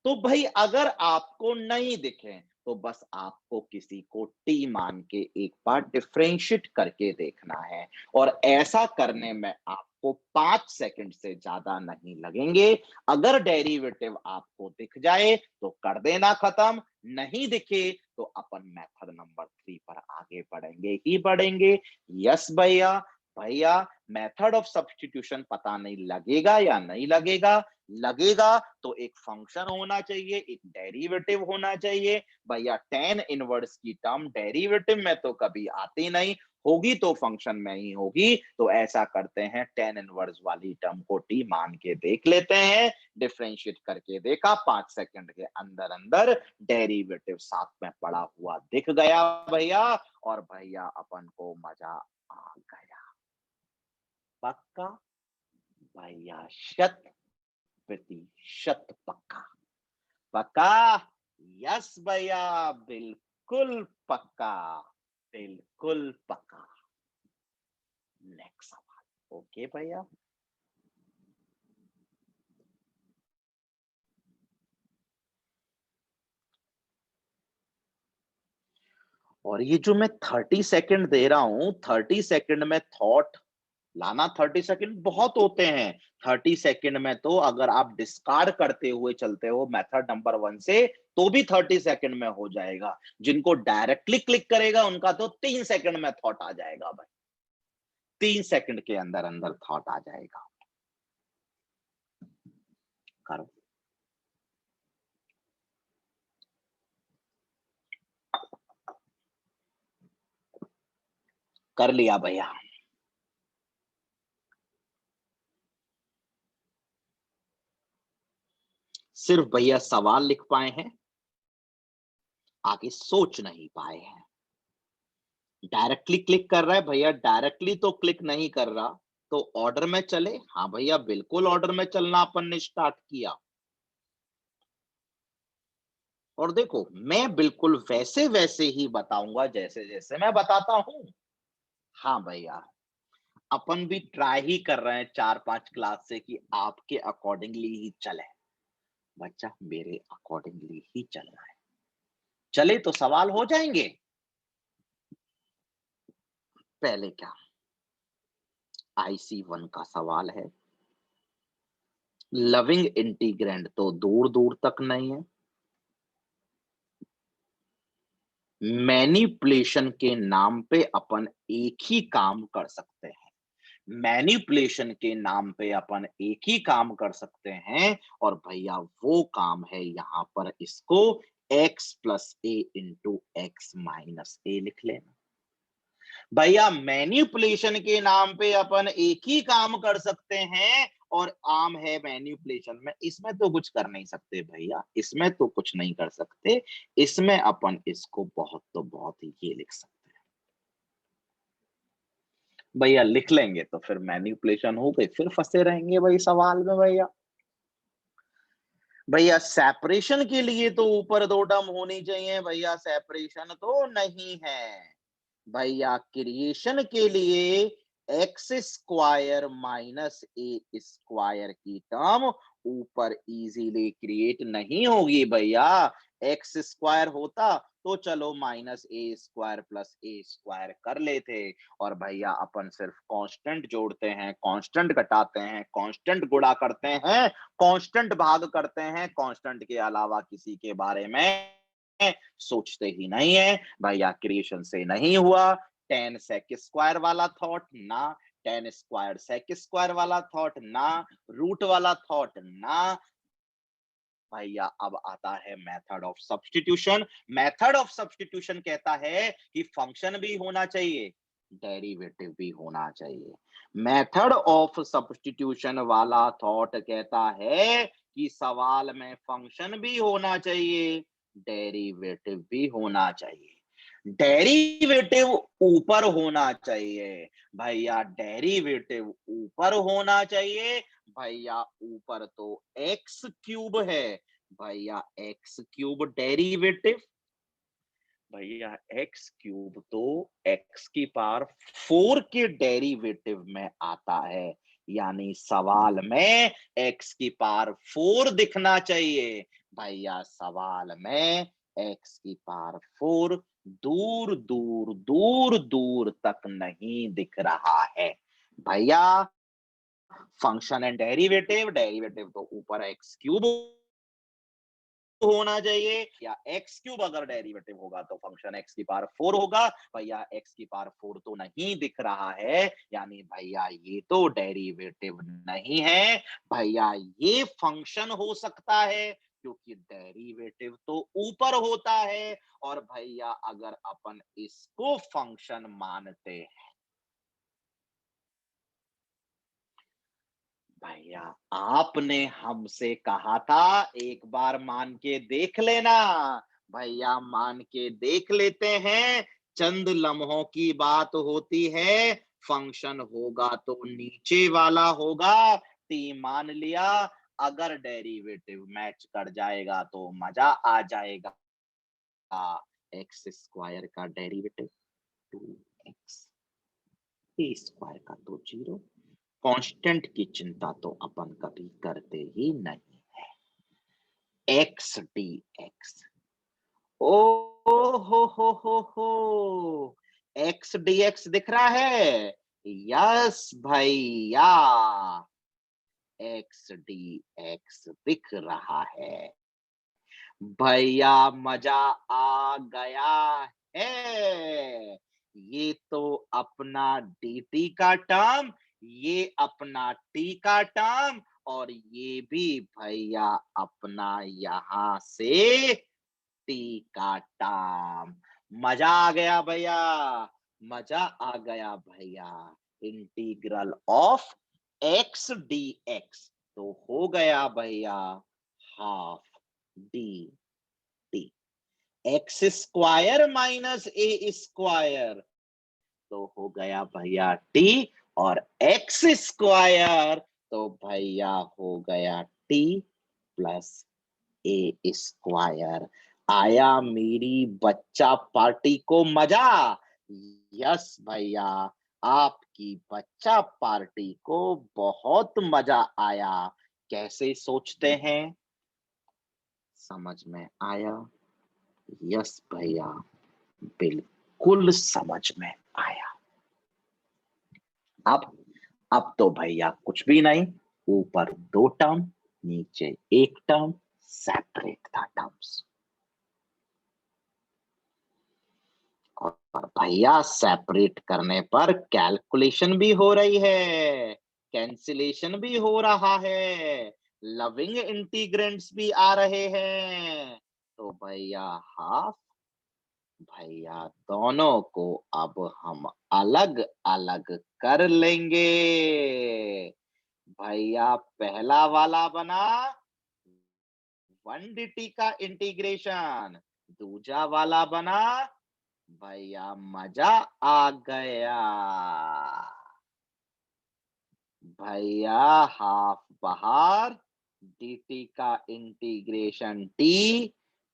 तो भाई अगर आपको नहीं दिखे तो बस आपको किसी को टी मान के एक बार डिफरेंशिएट करके देखना है, और ऐसा करने में आपको 5 सेकंड से ज्यादा नहीं लगेंगे। अगर डेरिवेटिव आपको दिख जाए तो कर देना खत्म, नहीं दिखे तो अपन मेथड नंबर 3 पर आगे बढ़ेंगे ही बढ़ेंगे। यस भैया। भैया मेथड ऑफ सब्स्टिट्यूशन पता नहीं लगेगा या नहीं लगेगा, लगेगा तो एक फंक्शन होना चाहिए, एक डेरिवेटिव होना चाहिए। भैया tan इनवर्स की टर्म डेरिवेटिव में तो कभी आती नहीं, होगी तो फंक्शन में ही होगी। तो ऐसा करते हैं, tan इनवर्स वाली टर्म को t मान के देख लेते हैं। डिफरेंशिएट करके देखा, 5 सेकंड के अंदर अंदर डेरिवेटिव साथ में पड़ा हुआ दिख गया भैया। और भैया अपन को मजा आ गया। पक्का भैया, शत प्रतिशत पक्का। पक्का, यस भैया, बिल्कुल पक्का, बिल्कुल पक्का। नेक्स्ट सवाल। ओके भैया। और ये जो मैं 30 सेकंड दे रहा हूं, 30 सेकंड में थॉट लाना, 30 सेकंड बहुत होते हैं। 30 सेकंड में तो अगर आप डिस्कार्ड करते हुए चलते हो मेथड नंबर 1 से, तो भी 30 सेकंड में हो जाएगा। जिनको डायरेक्टली क्लिक करेगा उनका तो 3 सेकंड में थॉट आ जाएगा भाई। 3 सेकंड के अंदर अंदर थॉट आ जाएगा। करो। कर लिया भैया। सिर्फ भैया सवाल लिख पाए हैं, आगे सोच नहीं पाए हैं। डायरेक्टली क्लिक कर रहा है भैया, डायरेक्टली तो क्लिक नहीं कर रहा। तो ऑर्डर में चले, हाँ भैया बिल्कुल ऑर्डर में चलना अपन ने स्टार्ट किया। और देखो, मैं बिल्कुल वैसे वैसे ही बताऊंगा जैसे जैसे मैं बताता हूं। हाँ भैया, अपन भी ट्राई ही कर रहे हैं 4-5 क्लास से कि आपके अकॉर्डिंगली ही चले। बच्चा मेरे अकॉर्डिंगली ही चल रहा है। चले तो सवाल हो जाएंगे। पहले क्या, IC1 का सवाल है। लविंग इंटीग्रैंड तो दूर दूर तक नहीं है। मैनिपुलेशन के नाम पे अपन एक ही काम कर सकते हैं। मैनिपुलेशन के नाम पे अपन एक ही काम कर सकते हैं। और भैया वो काम है यहां पर, इसको x प्लस ए इंटू एक्स माइनस ए लिख लेना। भैया मैनिपुलेशन के नाम पे अपन एक ही काम कर सकते हैं, और आम है मैनिपुलेशन में, इसमें तो कुछ कर नहीं सकते भैया, इसमें तो कुछ नहीं कर सकते। इसमें अपन इसको बहुत तो बहुत ही ये लिख सकते हैं। भैया लिख लेंगे तो फिर मैनिपुलेशन हो गई, फिर फंसे रहेंगे भाई सवाल में भैया। भैया सेपरेशन के लिए तो ऊपर दो टर्म होनी चाहिए भैया, सेपरेशन तो नहीं है। भैया क्रिएशन के लिए x square minus a square की टर्म ऊपर इजीली क्रिएट नहीं होगी भैया। एक्स स्क्वायर होता तो चलो minus a square plus a square कर लेते। और भैया अपन सिर्फ कांस्टेंट जोड़ते हैं, कांस्टेंट घटाते हैं, कांस्टेंट गुणा करते हैं, कांस्टेंट भाग करते हैं, कांस्टेंट के अलावा किसी के बारे में सोचते ही नहीं है। भैया क्रिएशन से नहीं हुआ। टेन सेक स्क्वायर वाला थॉट ना, टेन स्क्वायर सेक स्क्वायर वाला थॉट ना, रूट वाला थॉट ना। भैया अब आता है method of substitution. Method of substitution कहता है कि फंक्शन भी होना चाहिए, डेरिवेटिव भी होना चाहिए। मेथड ऑफ सब्स्टिट्यूशन वाला थॉट कहता है कि सवाल में फंक्शन भी होना चाहिए, डेरिवेटिव भी होना चाहिए। डेरिवेटिव ऊपर होना चाहिए भैया, डेरिवेटिव ऊपर होना चाहिए। भैया ऊपर तो एक्स क्यूब है, भैया एक्स क्यूब डेरिवेटिव। भैया एक्स क्यूब तो एक्स की पावर 4 के डेरिवेटिव में आता है। यानी सवाल में एक्स की पावर 4 दिखना चाहिए। भैया सवाल में एक्स की पावर 4 दूर दूर दूर दूर तक नहीं दिख रहा है। भैया फंक्शन एंड डेरिवेटिव, डेरिवेटिव तो ऊपर एक्स क्यूब होना चाहिए, या एक्स क्यूब अगर डेरिवेटिव होगा तो फंक्शन एक्स की पावर 4 होगा। भैया एक्स की पावर 4 तो नहीं दिख रहा है, यानी भैया ये तो डेरिवेटिव नहीं है। भैया ये फंक्शन हो सकता है, क्योंकि डेरिवेटिव तो ऊपर होता है। और भैया अगर अपन इसको फंक्शन मानते हैं, भैया आपने हमसे कहा था एक बार मान के देख लेना। भैया मान के देख लेते हैं, चंद लम्हों की बात होती है। फंक्शन होगा तो नीचे वाला होगा, टी मान लिया। अगर डेरिवेटिव मैच कर जाएगा तो मजा आ जाएगा। एक्स स्क्वायर का डेरिवेटिव 2x, ए स्क्वायर का तो 0। कांस्टेंट की चिंता तो अपन कभी करते ही नहीं है। एक्स डी एक्स, ओ हो, एक्स डी एक्स दिख रहा है। यस भैया, एक्स डी एक्स दिख रहा है। भैया मजा आ गया है। ये तो अपना dt का टर्म, ये अपना t का टर्म, और ये भी भैया अपना यहां से t का टर्म। मजा आ गया भैया, मजा आ गया भैया। Integral of x d x तो हो गया भैया half d t. X square minus a square तो हो गया भैया टी, और एक्स स्क्वायर तो भैया हो गया टी प्लस ए स्क्वायर। आया मेरी बच्चा पार्टी को मजा? यस भैया, आपकी बच्चा पार्टी को बहुत मजा आया। कैसे सोचते हैं? समझ में आया? यस भैया, बिल्कुल समझ में आया। अब तो भैया कुछ भी नहीं, ऊपर 2 टर्म, नीचे 1 टर्म, सेपरेट था टर्म्स। और भैया सेपरेट करने पर कैलकुलेशन भी हो रही है, कैंसिलेशन भी हो रहा है, लविंग इंटीग्रेंट्स भी आ रहे हैं। तो भैया हाफ, भैया दोनों को अब हम अलग अलग कर लेंगे। भैया पहला वाला बना 1dt का इंटीग्रेशन, दूसरा वाला बना, भैया मजा आ गया। भैया हाफ बाहर, dt का इंटीग्रेशन t,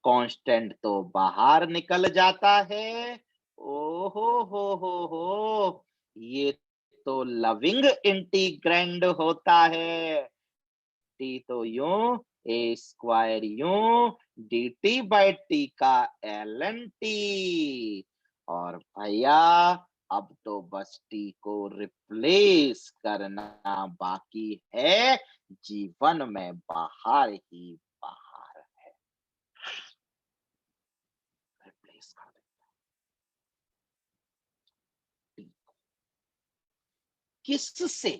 कांस्टेंट तो बाहर निकल जाता है। ओहो हो, ये तो लविंग इंटीग्रैंड होता है। टी तो यूं, ए स्क्वायर यूं, डी टी बाई टी का ln टी। और भैया अब तो बस टी को रिप्लेस करना बाकी है, जीवन में बाहर ही बाहर है। रिप्लेस कर देता टी। किससे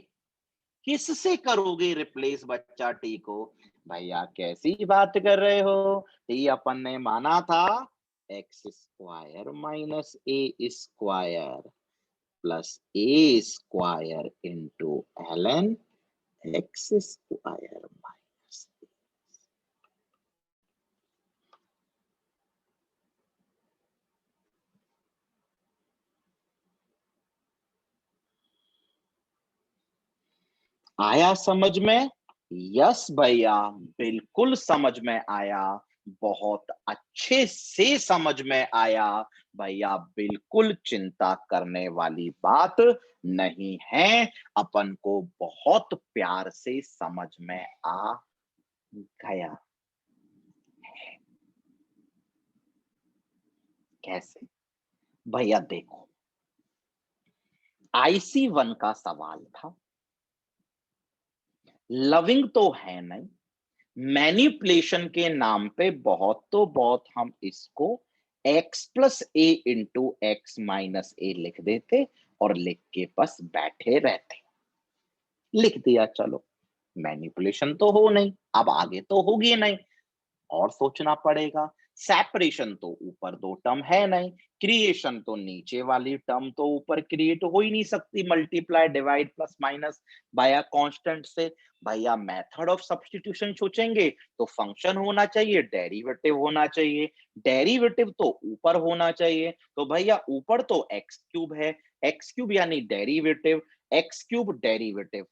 किससे करोगे रिप्लेस बच्चा टी को? भैया कैसी बात कर रहे हो? टी अपन ने माना था x square minus a square plus a square into ln x square minus. आया समझ में? यस भैया, बिल्कुल समझ में आया, बहुत अच्छे से समझ में आया। भैया बिल्कुल चिंता करने वाली बात नहीं है, अपन को बहुत प्यार से समझ में आ गया। कैसे? भैया देखो, IC1 का सवाल था, लविंग तो है नहीं, मैनिपुलेशन के नाम पे बहुत तो बहुत हम इसको x प्लस ए इंटू एक्स माइनस ए लिख देते और लिख के बस बैठे रहते। लिख दिया, चलो मैनिपुलेशन तो हो नहीं, अब आगे तो होगी नहीं, और सोचना पड़ेगा। सेपरेशन तो ऊपर दो टर्म है नहीं, क्रिएशन तो नीचे वाली टर्म तो ऊपर क्रिएट हो ही नहीं सकती, multiply divide plus minus y constant से। भैया मेथड ऑफ सब्स्टिट्यूशन सोचेंगे तो फंक्शन होना चाहिए, डेरिवेटिव होना चाहिए, डेरिवेटिव तो ऊपर होना चाहिए, तो भैया ऊपर तो एक्स क्यूब है, एक्स क्यूब यानी derivative, x cube derivative,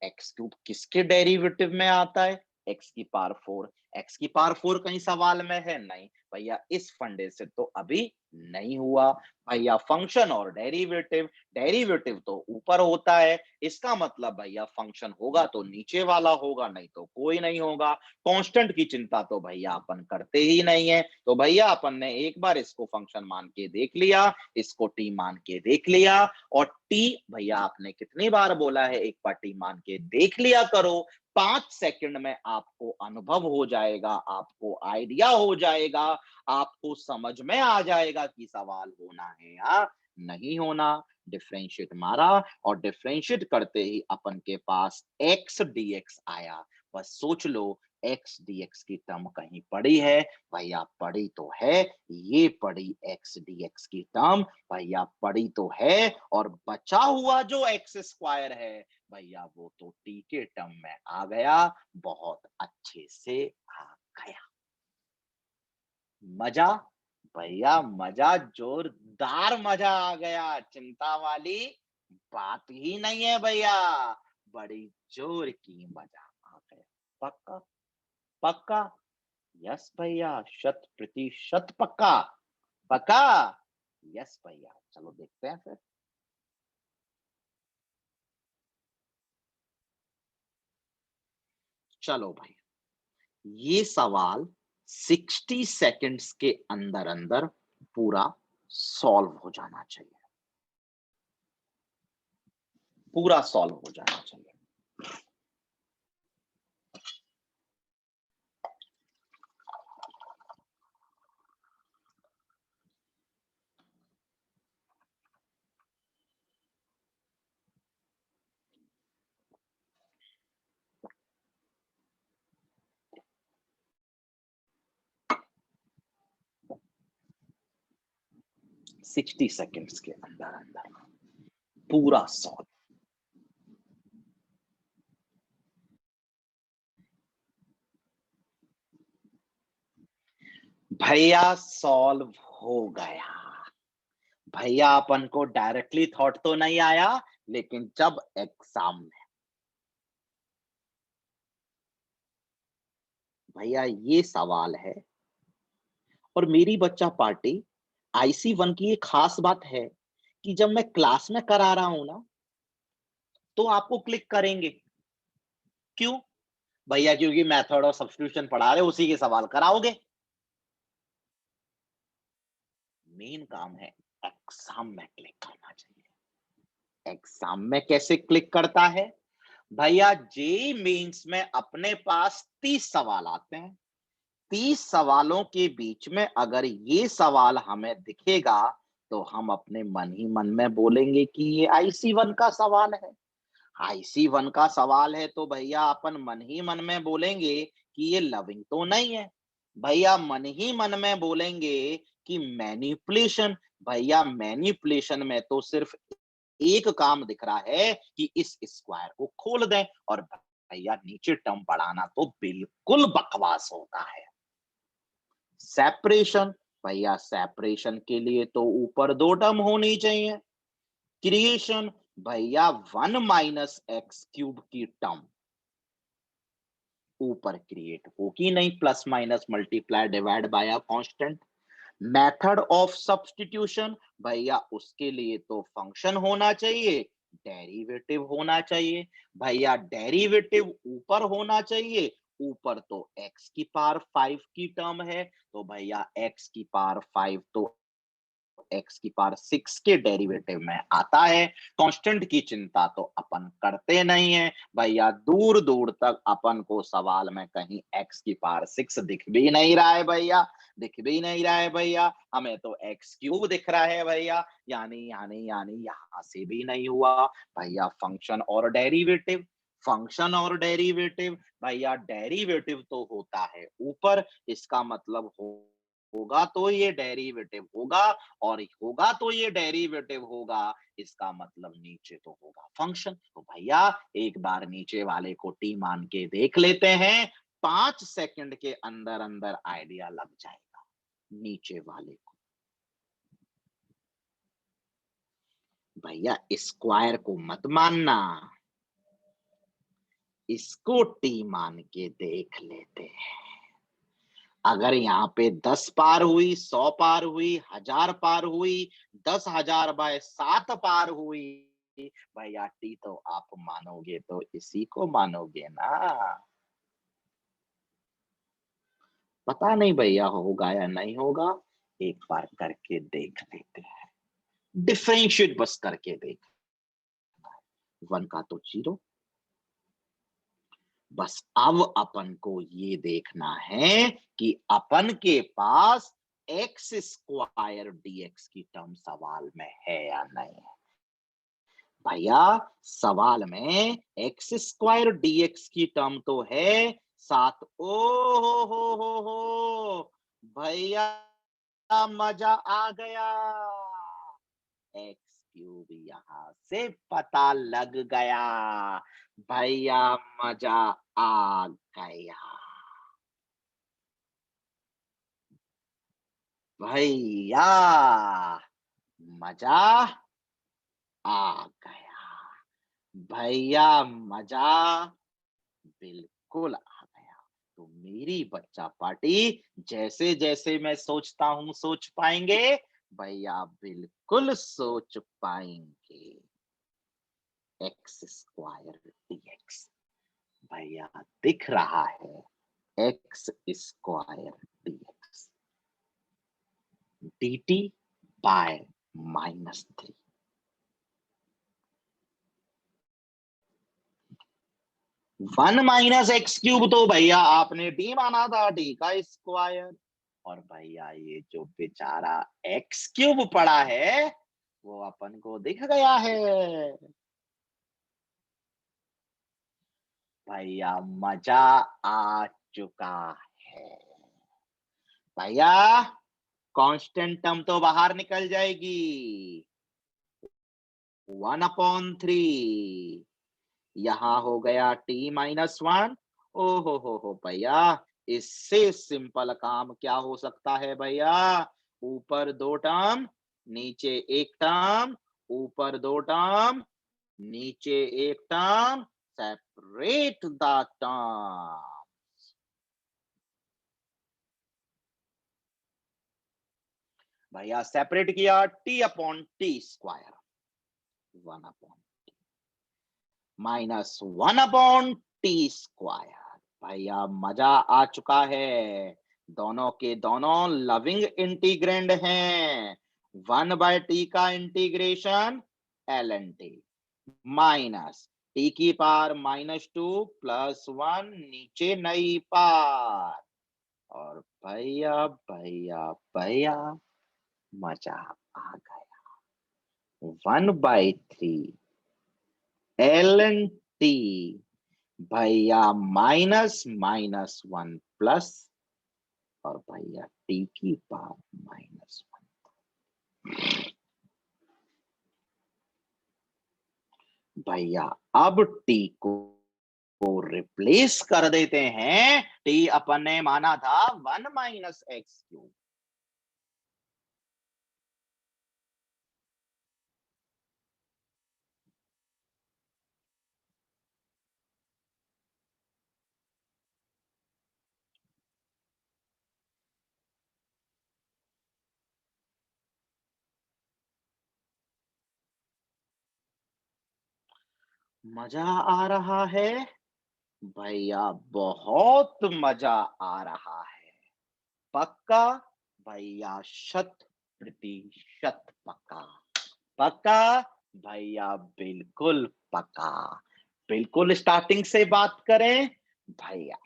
x cube किसके डेरिवेटिव में आता है? एक्स की पावर 4। एक्स की पावर 4 कहीं सवाल में है? नहीं भैया, इस फंडे से तो अभी नहीं हुआ। भैया फंक्शन और डेरिवेटिव, डेरिवेटिव तो ऊपर होता है, इसका मतलब भैया फंक्शन होगा तो नीचे वाला होगा, नहीं तो कोई नहीं होगा। कांस्टेंट की चिंता तो भैया अपन करते ही नहीं है, तो भैया अपन ने एक बार इसको फंक्शन मान के देख लिया, इसको टी मान के देख लिया, और टी भैया आपने कितनी बार बोला है, एक बार टी मान के देख लिया करो, 5 सेकंड में आपको अनुभव हो जाएगा, आपको आइडिया हो जाएगा, आपको समझ में आ जाएगा कि सवाल होना है या नहीं होना। डिफरेंशिएट मारा और डिफरेंशिएट करते ही अपन के पास एक्स डीएक्स आया। बस सोच लो, एक्स डीएक्स की टर्म कहीं पड़ी है? भैया पड़ी तो है, ये पड़ी एक्स डीएक्स की टर्म, भैया पड़ी तो है, और बचा हुआ जो एक्स स्क्वायर है भैया वो तो टी के टर्म में आ गया, बहुत अच्छे से आ गया। मजा भैया, मजा जोरदार मजा आ गया, चिंता वाली बात ही नहीं है भैया, बड़ी जोर की मजा आ गया। पक्का? पक्का? यस भैया, 100% पक्का। पक्का? यस भैया, चलो देखते हैं फिर। चलो भाई, ये सवाल 60 सेकेंड्स के अंदर अंदर पूरा सॉल्व हो जाना चाहिए, पूरा सॉल्व हो जाना चाहिए। सिक्सटी सेकेंड्स के अंदर अंदर पूरा सॉल्व। भैया सॉल्व हो गया। भैया अपन को डायरेक्टली थॉट तो नहीं आया, लेकिन जब एग्जाम में भैया ये सवाल है, और मेरी बच्चा पार्टी IC1 की एक खास बात है कि जब मैं क्लास में करा रहा हूं ना, तो आपको क्लिक करेंगे। क्यों? भैया क्योंकि मेथड ऑफ सब्स्टिट्यूशन पढ़ा रहे, उसी के सवाल कराओगे। मेन काम है एग्जाम में क्लिक करना चाहिए। एग्जाम में कैसे क्लिक करता है? भैया जे मेंस में अपने पास 30 सवाल आते हैं, 30 सवालों के बीच में अगर ये सवाल हमें दिखेगा तो हम अपने मन ही मन में बोलेंगे कि ये IC1 का सवाल है। IC1 का सवाल है तो भैया अपन मन ही मन में बोलेंगे कि ये लविंग तो नहीं है। भैया मन ही मन में बोलेंगे कि मैनिपुलेशन, भैया मैनिपुलेशन में तो सिर्फ एक काम दिख रहा है कि इस स्क्वायर को खोल दें, और भैया नीचे टर्म बढ़ाना तो बिल्कुल बकवास होता है। सेपरेशन, भैया सेपरेशन के लिए तो ऊपर दो टर्म होनी चाहिए। क्रिएशन, भैया 1 - x³ की टर्म ऊपर क्रिएट होगी नहीं, plus minus multiply divide bye a constant. Method of substitution, भैया उसके लिए तो फंक्शन होना चाहिए, डेरिवेटिव होना चाहिए। भैया डेरिवेटिव ऊपर होना चाहिए, ऊपर तो x की पावर 5 की टर्म है, तो भैया x की पावर 5 तो एक्स की पावर 6 के डेरिवेटिव में आता है। कांस्टेंट की चिंता तो अपन करते नहीं है भैया, दूर दूर तक अपन को सवाल में कहीं एक्स की पावर 6 दिख भी नहीं रहा है भैया, दिख भी नहीं रहा है भैया, हमें तो एक्स क्यूब दिख रहा है भैया, यानी यहां से भी नहीं हुआ भैया। फंक्शन और डेरिवेटिव भैया, डेरिवेटिव तो होता है ऊपर, इसका मतलब होगा तो ये डेरिवेटिव होगा, और होगा तो ये डेरिवेटिव होगा, इसका मतलब नीचे तो होगा फंक्शन। तो भैया एक बार नीचे वाले को टी मान के देख लेते हैं, 5 सेकंड के अंदर अंदर आइडिया लग जाएगा नीचे वाले को। भैया स्क्वायर को मत मानना, इसको टी मान के देख लेते हैं। अगर यहाँ पे 10 पार हुई, 100 पार हुई, 1000 पार हुई, 10,000/7 पार हुई, भैया टी तो आप मानोगे तो इसी को मानोगे ना। पता नहीं भैया होगा या नहीं होगा, एक बार करके देख लेते हैं। डिफरेंशिएट बस करके देख, 1 का तो 0। बस अब अपन को ये देखना है कि अपन के पास एक्स स्क्वायर डीएक्स की टर्म सवाल में है या नहीं। भैया सवाल में एक्स स्क्वायर डीएक्स की टर्म तो है साथ। ओ हो भैया, मजा आ गया, एक्स क्यूब यहां से पता लग गया भैया, मजा आ गया भैया, मजा आ गया भैया, मजा बिल्कुल आ गया। तो मेरी बच्चा पार्टी, जैसे जैसे मैं सोचता हूं सोच पाएंगे भैया, बिल्कुल सोच पाएंगे। एक्स स्क्वायर डीएक्स भैया दिख रहा है, x square dx dt by -3। 1 - x³ तो भैया आपने डी माना था, डी का स्क्वायर। और भैया ये जो बेचारा x³ पड़ा है वो अपन को दिख गया है भैया, मजा आ चुका है भैया। कांस्टेंट टर्म तो बाहर निकल जाएगी, 1/3, यहां हो गया t-1। ओ हो भैया, इससे सिंपल काम क्या हो सकता है भैया, ऊपर 2 टर्म, नीचे 1 टर्म, ऊपर 2 टर्म, नीचे 1 टर्म, सेपरेट द टर्म। भैया सेपरेट किया, t/t² 1/t -1/t²। भैया मजा आ चुका है, दोनों के दोनों लविंग इंटीग्रेंड हैं। 1/t का integration ln t, minus t की पावर -2 +1 नीचे नई पार। और भैया भैया भैया, मजा आ गया, 1/3 ln t भैया -1 प्लस, और भैया टी की पावर -1। भैया अब टी को रिप्लेस कर देते हैं, टी अपन ने माना था 1 - x³। मजा आ रहा है भैया, बहुत मजा आ रहा है, पक्का भैया, 100%। प्रतिशत पक्का। पक्का भैया, बिल्कुल पक्का। बिल्कुल स्टार्टिंग से बात करें भैया,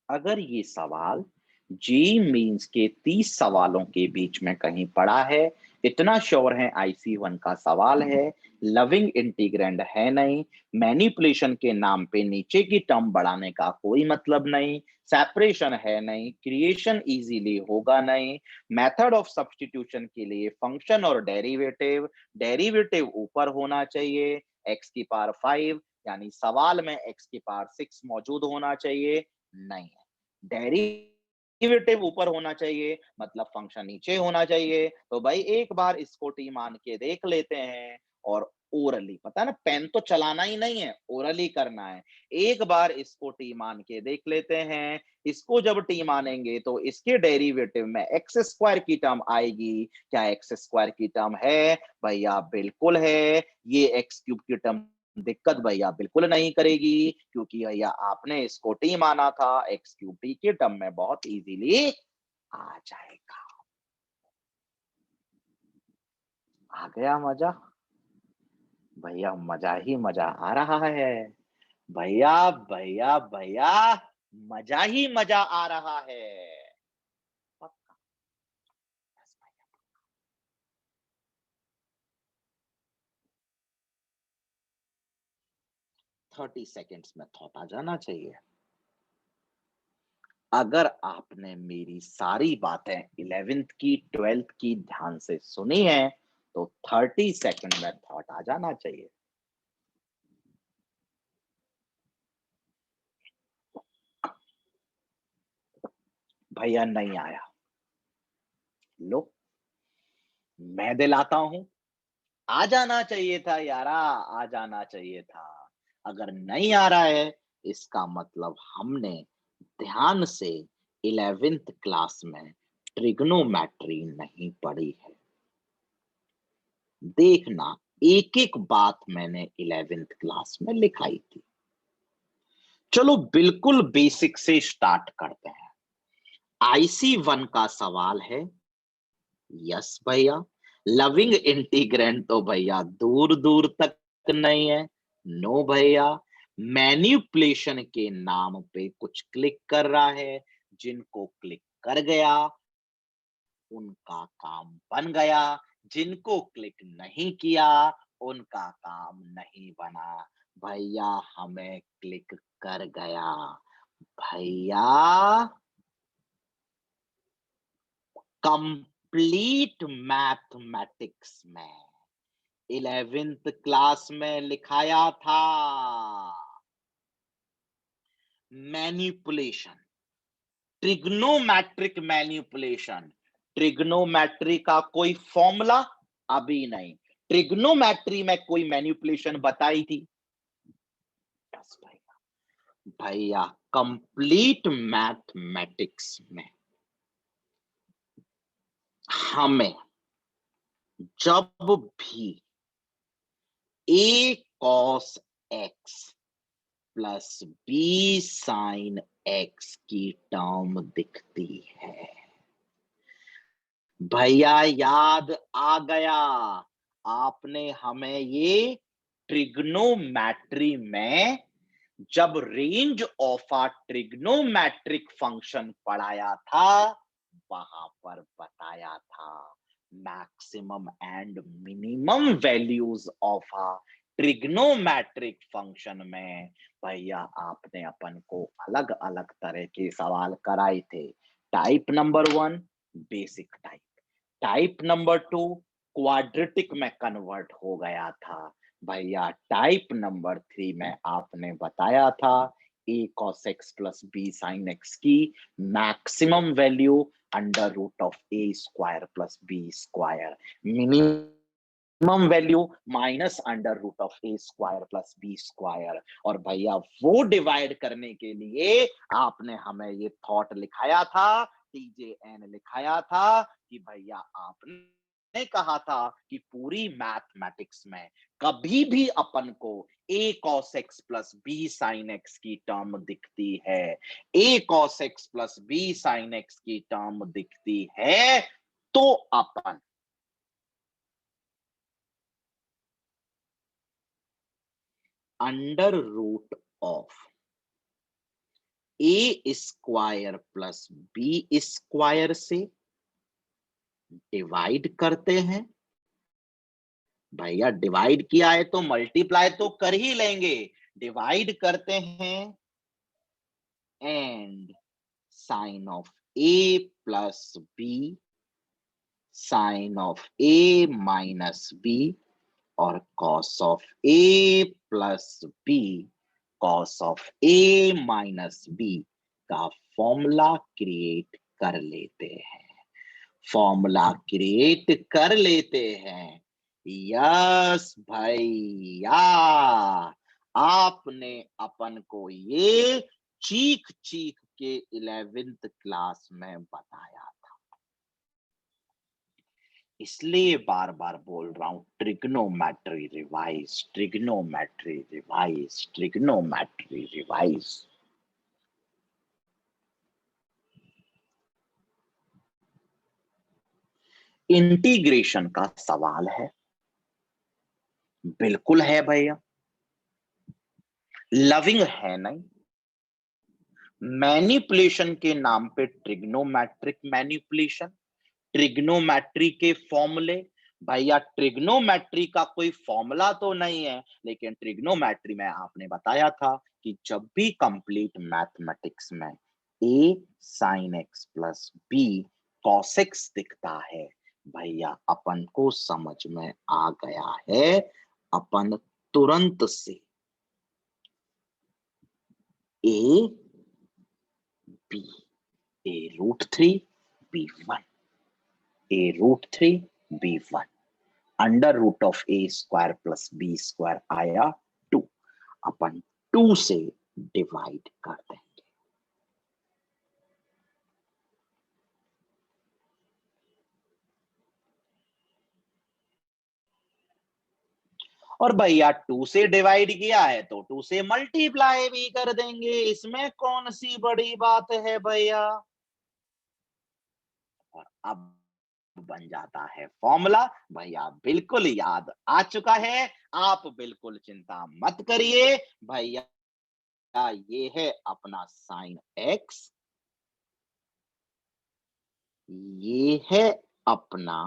अगर ये सवाल जी मीन्स के 30 सवालों के बीच में कहीं पड़ा है, इतना श्योर है IC1 का सवाल है, लविंग इंटीग्रैंड है नहीं, मैनिपुलेशन के नाम पे नीचे की टर्म बढ़ाने का कोई मतलब नहीं, सेपरेशन है नहीं, क्रिएशन इजीली होगा नहीं, मेथड ऑफ सब्स्टिट्यूशन के लिए फंक्शन और डेरिवेटिव, डेरिवेटिव ऊपर होना चाहिए, x की पावर 5, यानी सवाल में x की पावर 6 मौजूद होना चाहिए, नहीं है। डेरिवेटिव ऊपर होना चाहिए, मतलब फंक्शन नीचे होना चाहिए। तो भाई एक बार इसको टी मान के देख लेते हैं, और ओरली, पता है ना, पेन तो चलाना ही नहीं है, ओरली करना है। एक बार इसको टी मान के देख लेते हैं। इसको जब टी मानेंगे तो इसके डेरिवेटिव में एक्स स्क्वायर की टर्म आएगी। क्या एक्स स्क्वायर की टर्म है भैया? बिल्कुल है। ये एक्स क्यूब की टर्म दिक्कत भैया बिल्कुल नहीं करेगी, क्योंकि भैया आपने इसको टी माना था, एक्स क्यूब टी के टर्म में बहुत इजीली आ जाएगा। आ गया मजा भैया, मजा ही मजा आ रहा है भैया, भैया भैया, मजा ही मजा आ रहा है। पक्का। बस भैया, 30 सेकेंड्स में थॉट आ जाना चाहिए। अगर आपने मेरी सारी बातें 11th की 12th की ध्यान से सुनी है, तो 30 सेकंड में थॉट आ जाना चाहिए। भैया नहीं आया, लो मैं दिलाता हूं। आ जाना चाहिए था यारा, आ जाना चाहिए था। अगर नहीं आ रहा है, इसका मतलब हमने ध्यान से 11th क्लास में ट्रिग्नोमेट्री नहीं पढ़ी है। देखना, एक एक बात मैंने 11th क्लास में लिखाई थी। चलो बिल्कुल बेसिक से स्टार्ट करते हैं। IC1 का सवाल है, यस भैया। लविंग इंटीग्रेंड तो भैया दूर दूर तक नहीं है, नो भैया। मैनिपुलेशन के नाम पे कुछ क्लिक कर रहा है, जिनको क्लिक कर गया उनका काम बन गया, जिनको क्लिक नहीं किया उनका काम नहीं बना। भैया हमें क्लिक कर गया भैया। कंप्लीट मैथमेटिक्स में 11th क्लास में लिखाया था, मैनिपुलेशन, ट्रिग्नोमेट्रिक मैनिपुलेशन। ट्रिग्नोमेट्री का कोई फॉर्मूला अभी नहीं, ट्रिग्नोमेट्री में कोई मैनिपुलेशन बताई थी? बस भैया, भैया कंप्लीट मैथमेटिक्स में हमें जब भी a cos x plus b sin x की टर्म दिखती है, भैया याद आ गया, आपने हमें ये ट्रिग्नोमेट्री में जब range of a trigonometric function पढ़ाया था, वहां पर बताया था maximum and minimum values of a trigonometric function में। भैया आपने अपन को अलग अलग तरह के सवाल कराए थे। Type number 1 basic type, type number 2 quadratic में कन्वर्ट हो गया था। भैया टाइप नंबर 3 में आपने बताया था a cos x plus b sin x की maximum value under root of a square plus b square, minimum value minus under root of a square plus b square. और भैया वो डिवाइड करने के लिए आपने हमें ये थॉट लिखाया था, TJN लिखाया था कि भैया आपने कहा था कि पूरी मैथमेटिक्स में कभी भी अपन को a cos x plus b sin x की टर्म दिखती है, a cos x plus b sin x की टर्म दिखती है, तो अपन under root of a square plus b square से डिवाइड करते हैं। भैया डिवाइड किया है तो मल्टीप्लाई तो कर ही लेंगे, डिवाइड करते हैं and sine of a plus b, sine of a minus b और cos of a plus b, cos of a minus b का फॉर्मूला क्रिएट कर लेते हैं। फॉर्मूला क्रिएट कर लेते हैं। यस भैया, आपने अपन को ये चीख चीख के 11th क्लास में बताया था, इसलिए बार बार बोल रहा हूं trigonometry revise, trigonometry revise, trigonometry revise. Integration का सवाल है, बिल्कुल है भैया, लविंग है नहीं। मैनिपुलेशन के नाम पे ट्रिग्नोमेट्रिक मैनिपुलेशन, ट्रिग्नोमेट्री के फॉर्मूले। भैया ट्रिग्नोमेट्री का कोई फॉर्मूला तो नहीं है, लेकिन ट्रिग्नोमेट्री में आपने बताया था कि जब भी कंप्लीट मैथमेटिक्स में a sine x plus b cos x दिखता है, भैया अपन को समझ में आ गया है, अपन तुरंत से a b, a root 3 b 1, a root 3 b 1, under root of a square plus b square आया 2, अपन 2 से डिवाइड कर देंगे। और भैया 2 से डिवाइड किया है तो 2 से मल्टीप्लाई भी कर देंगे, इसमें कौन सी बड़ी बात है भैया। और अब बन जाता है फॉर्मूला। भैया बिल्कुल याद आ चुका है, आप बिल्कुल चिंता मत करिए भैया। ये है अपना साइन एक्स, ये है अपना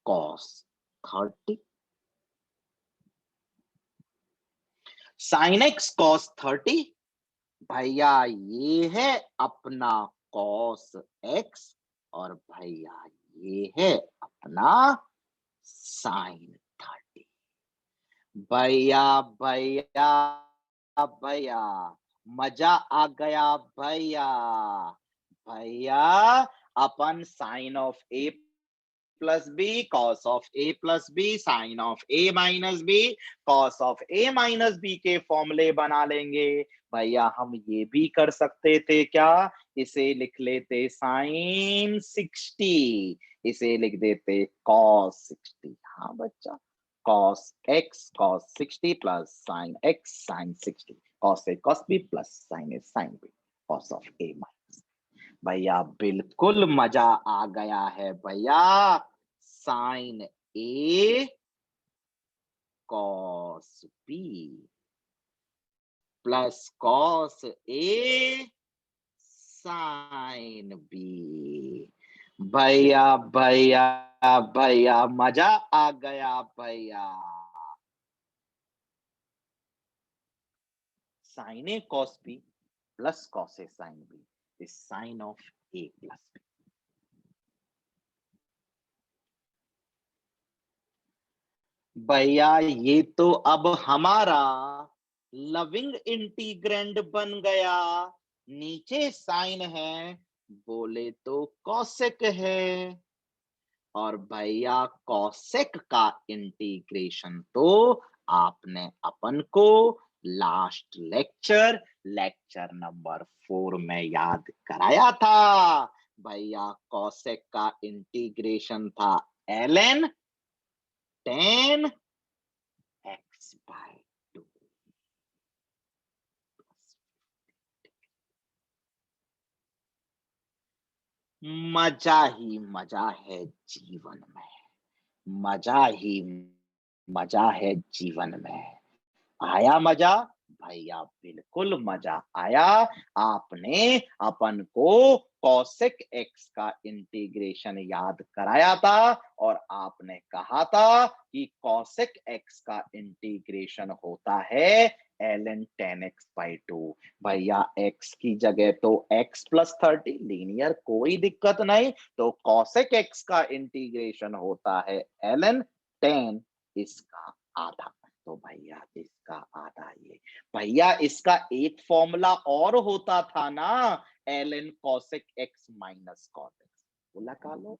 कॉस 30, साइन एक्स कॉस 30। भैया ये है अपना कॉस एक्स, और भैया ये है अपना साइन 30। भैया भैया भैया मजा आ गया भैया। भैया अपन sine of a plus b cos of a plus b sine of a minus b cos of a minus b के फॉर्मूले बना लेंगे। भैया हम ये भी कर सकते थे क्या, इसे लिख लेते साइन 60, इसे लिख देते कॉस 60। हाँ बच्चा, cos x cos 60 plus sine x sine 60, cos a cos b plus sine a sine b, cos of a minus. भैया बिल्कुल मजा आ गया है भैया। Sine a cos b plus cos a sine b. भैया भैया भैया मजा आ गया भैया। Sine a cos b plus cos a sine b is sine of a plus b. भैया ये तो अब हमारा लविंग इंटीग्रैंड बन गया। नीचे साइन है, बोले तो कॉसेक है, और भैया कॉसेक का इंटीग्रेशन तो आपने अपन को लास्ट लेक्चर, लेक्चर नंबर 4 में याद कराया था। भैया कॉसेक का इंटीग्रेशन था ln tan x/2। मजा ही मजा है जीवन में, मजा ही मजा है जीवन में। आया मजा भैया, बिल्कुल मजा आया। आपने अपन को कॉसेक एक्स का इंटीग्रेशन याद कराया था और आपने कहा था कि कॉसेक एक्स का इंटीग्रेशन होता है ln 10x/2। भैया एक्स की जगह तो x प्लस 30 लीनियर, कोई दिक्कत नहीं। तो कॉसेक एक्स का इंटीग्रेशन होता है ln 10 इसका आधा। तो भैया इसका आधा ये। भैया इसका एक फॉर्मूला और होता था ना, ln cosec x minus cos x, वो लगा लो।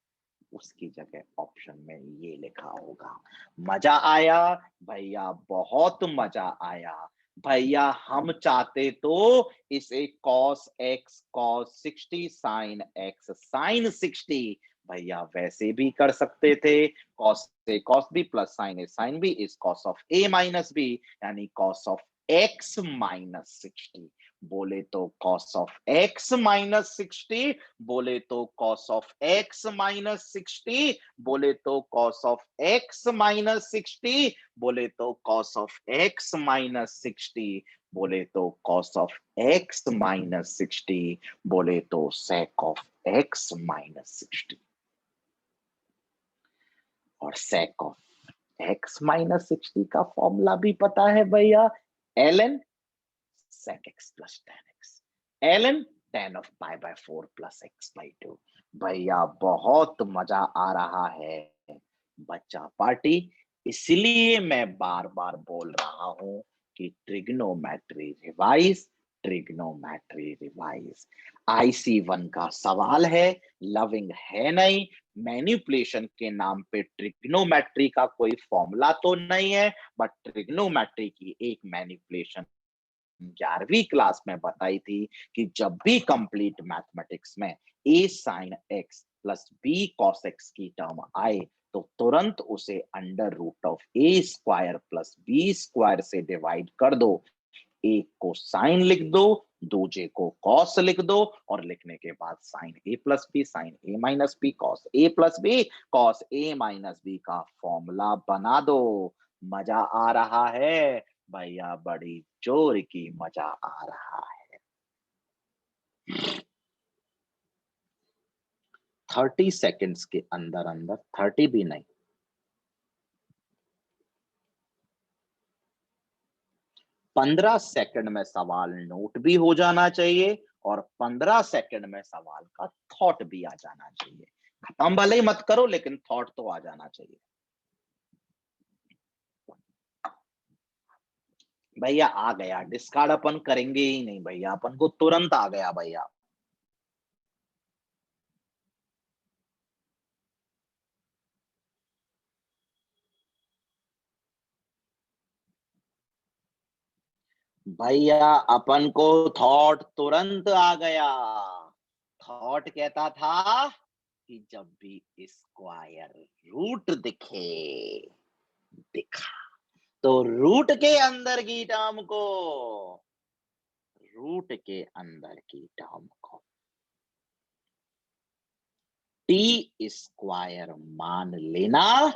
उसकी जगह ऑप्शन में ये लिखा होगा। मजा आया भैया, बहुत मजा आया। भैया हम चाहते तो इसे cos x cos 60 sin x sin 60 भैया वैसे भी कर सकते थे। cos से cos b plus sin a sin b is cos of a minus b, यानी cos ऑफ x माइनस 60। बोले तो cos ऑफ x माइनस 60, बोले तो cos ऑफ x माइनस 60, बोले तो cos ऑफ x माइनस 60, बोले तो cos ऑफ x माइनस 60, बोले तो cos ऑफ x माइनस 60, बोले तो sec ऑफ x माइनस 60। और sec ऑफ x माइनस 60 का फॉर्मूला भी पता है भैया, ln sec x plus tan x, ln tan of pi by 4 plus x by 2। भैया बहुत मजा आ रहा है बच्चा पार्टी, इसलिए मैं बार बार बोल रहा हूं कि trigonometry revise, trigonometry revise. IC1 का सवाल है, लविंग है नहीं। मैनिपुलेशन के नाम पे ट्रिग्नोमेट्री का कोई फॉर्मूला तो नहीं है, बट ट्रिग्नोमेट्री की एक मैनिपुलेशन 11वीं क्लास में बताई थी कि जब भी कंप्लीट मैथमेटिक्स में a sin x plus b cos x की टर्म आए तो तुरंत उसे under root of a square plus b square से डिवाइड कर दो। एक को साइन लिख दो, दूजे को कॉस लिख दो, और लिखने के बाद sign A plus b sign A minus b cos A plus b cos A minus b का फॉर्मूला बना दो। मजा आ रहा है भैया, बड़ी जोर की मजा आ रहा है। 30 सेकेंड्स के अंदर अंदर, 30 भी नहीं, 15 सेकंड में सवाल नोट भी हो जाना चाहिए और 15 सेकंड में सवाल का थॉट भी आ जाना चाहिए। खत्म भले ही मत करो, लेकिन थॉट तो आ जाना चाहिए। भैया आ गया, डिस्कार्ड अपन करेंगे ही नहीं भैया, अपन को तुरंत आ गया भैया। भैया अपन को थॉट तुरंत आ गया। थॉट कहता था कि जब भी स्क्वायर रूट दिखे, दिखा, तो रूट के अंदर की टर्म को, रूट के अंदर की टर्म को टी स्क्वायर मान लेना।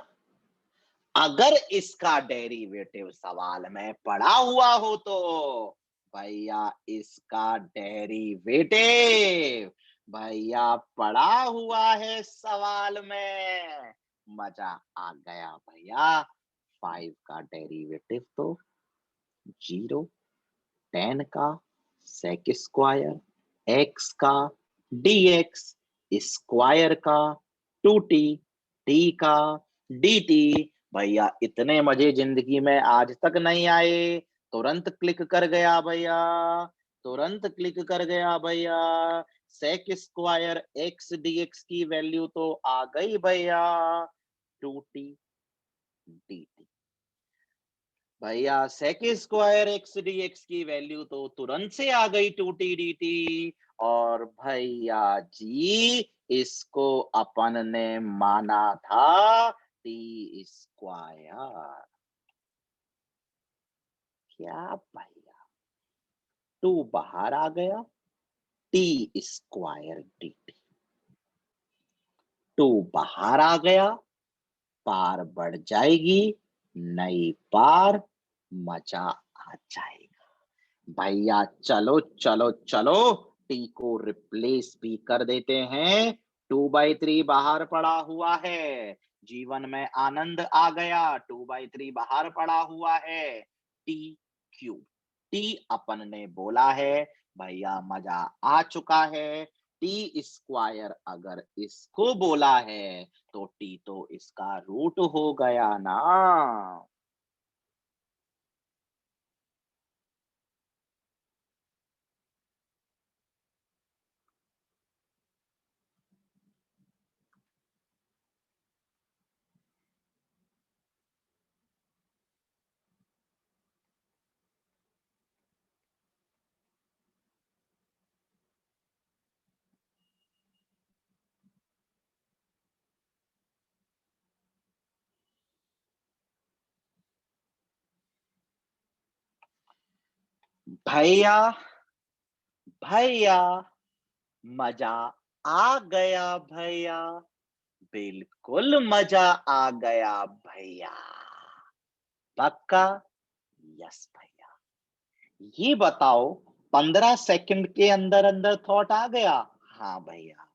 अगर इसका डेरिवेटिव सवाल में पड़ा हुआ हो तो भैया इसका डेरिवेटिव भैया पड़ा हुआ है सवाल में। मजा आ गया भैया। 5 का डेरिवेटिव तो 0, 10 का सेक स्क्वायर, एक्स का dx, स्क्वायर का 2t, t का dt। भैया इतने मजे जिंदगी में आज तक नहीं आए। तुरंत क्लिक कर गया भैया, तुरंत क्लिक कर गया भैया। सेक स्क्वायर एक्स dx की वैल्यू तो आ गई भैया, 2t dt। भैया sec square x d x की वैल्यू तो तुरंत से आ गई 2t dt। और भैया जी इसको अपन ने माना था टी स्क्वायर। क्या भैया, 2 बाहर आ गया, टी स्क्वायर dt। टू बाहर आ गया, पार बढ़ जाएगी, नई पार, मजा आ जाएगा। भैया चलो चलो चलो, टी को रिप्लेस भी कर देते हैं। 2/3 बाहर पड़ा हुआ है, जीवन में आनंद आ गया। 2/3 बाहर पड़ा हुआ है, टी क्यूब। टी अपन ने बोला है, भैया मजा आ चुका है। टी स्क्वायर अगर इसको बोला है, तो टी तो इसका रूट हो गया ना। भैया भैया मजा आ गया भैया, बिल्कुल मजा आ गया भैया। पक्का? यस भैया। ये बताओ, 15 सेकंड के अंदर अंदर थॉट आ गया? हाँ भैया।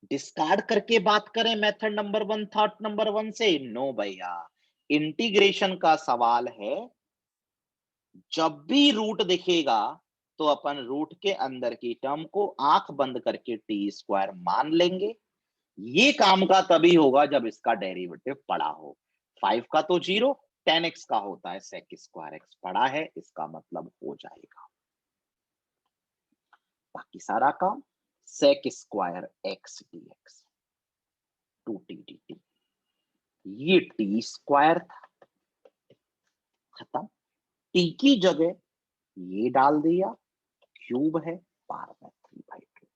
डिस्कार्ड करके बात करें मेथड नंबर 1 थॉट नंबर 1 से? नो भैया। इंटीग्रेशन का सवाल है, जब भी रूट दिखेगा तो अपन रूट के अंदर की टर्म को आंख बंद करके टी स्क्वायर मान लेंगे। ये काम का तभी होगा जब इसका डेरिवेटिव पड़ा हो। 5 का तो 0, 10x का होता है sec स्क्वायर x पड़ा है, इसका मतलब हो जाएगा। बाकी सारा काम sec square x dx 2t dt, ये टी स्क्वायर था, खत्म। टी की जगह ये डाल दिया, क्यूब है, पार में 3/2।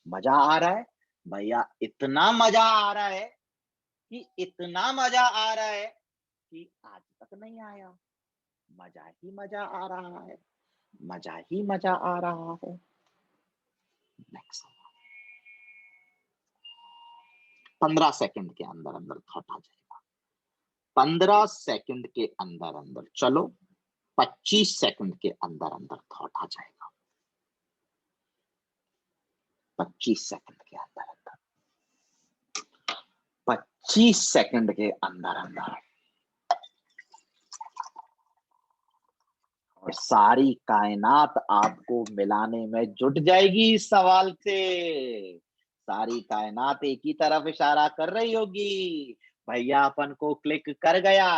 मजा आ रहा है भैया, इतना मजा आ रहा है कि इतना मजा आ रहा है कि आज तक नहीं आया। मजा ही मजा आ रहा है, मजा ही मजा आ रहा है। नेक्स्ट। 15 सेकंड के अंदर अंदर थॉट आ जाएगा। 15 सेकंड के अंदर अंदर, चलो 25 सेकंड के अंदर अंदर थॉट आ जाएगा। 25 सेकंड के अंदर अंदर, 25 सेकंड के अंदर अंदर, और सारी कायनात आपको मिलाने में जुट जाएगी इस सवाल से। सारी कायनात एक ही तरफ इशारा कर रही होगी, भैया अपन को क्लिक कर गया।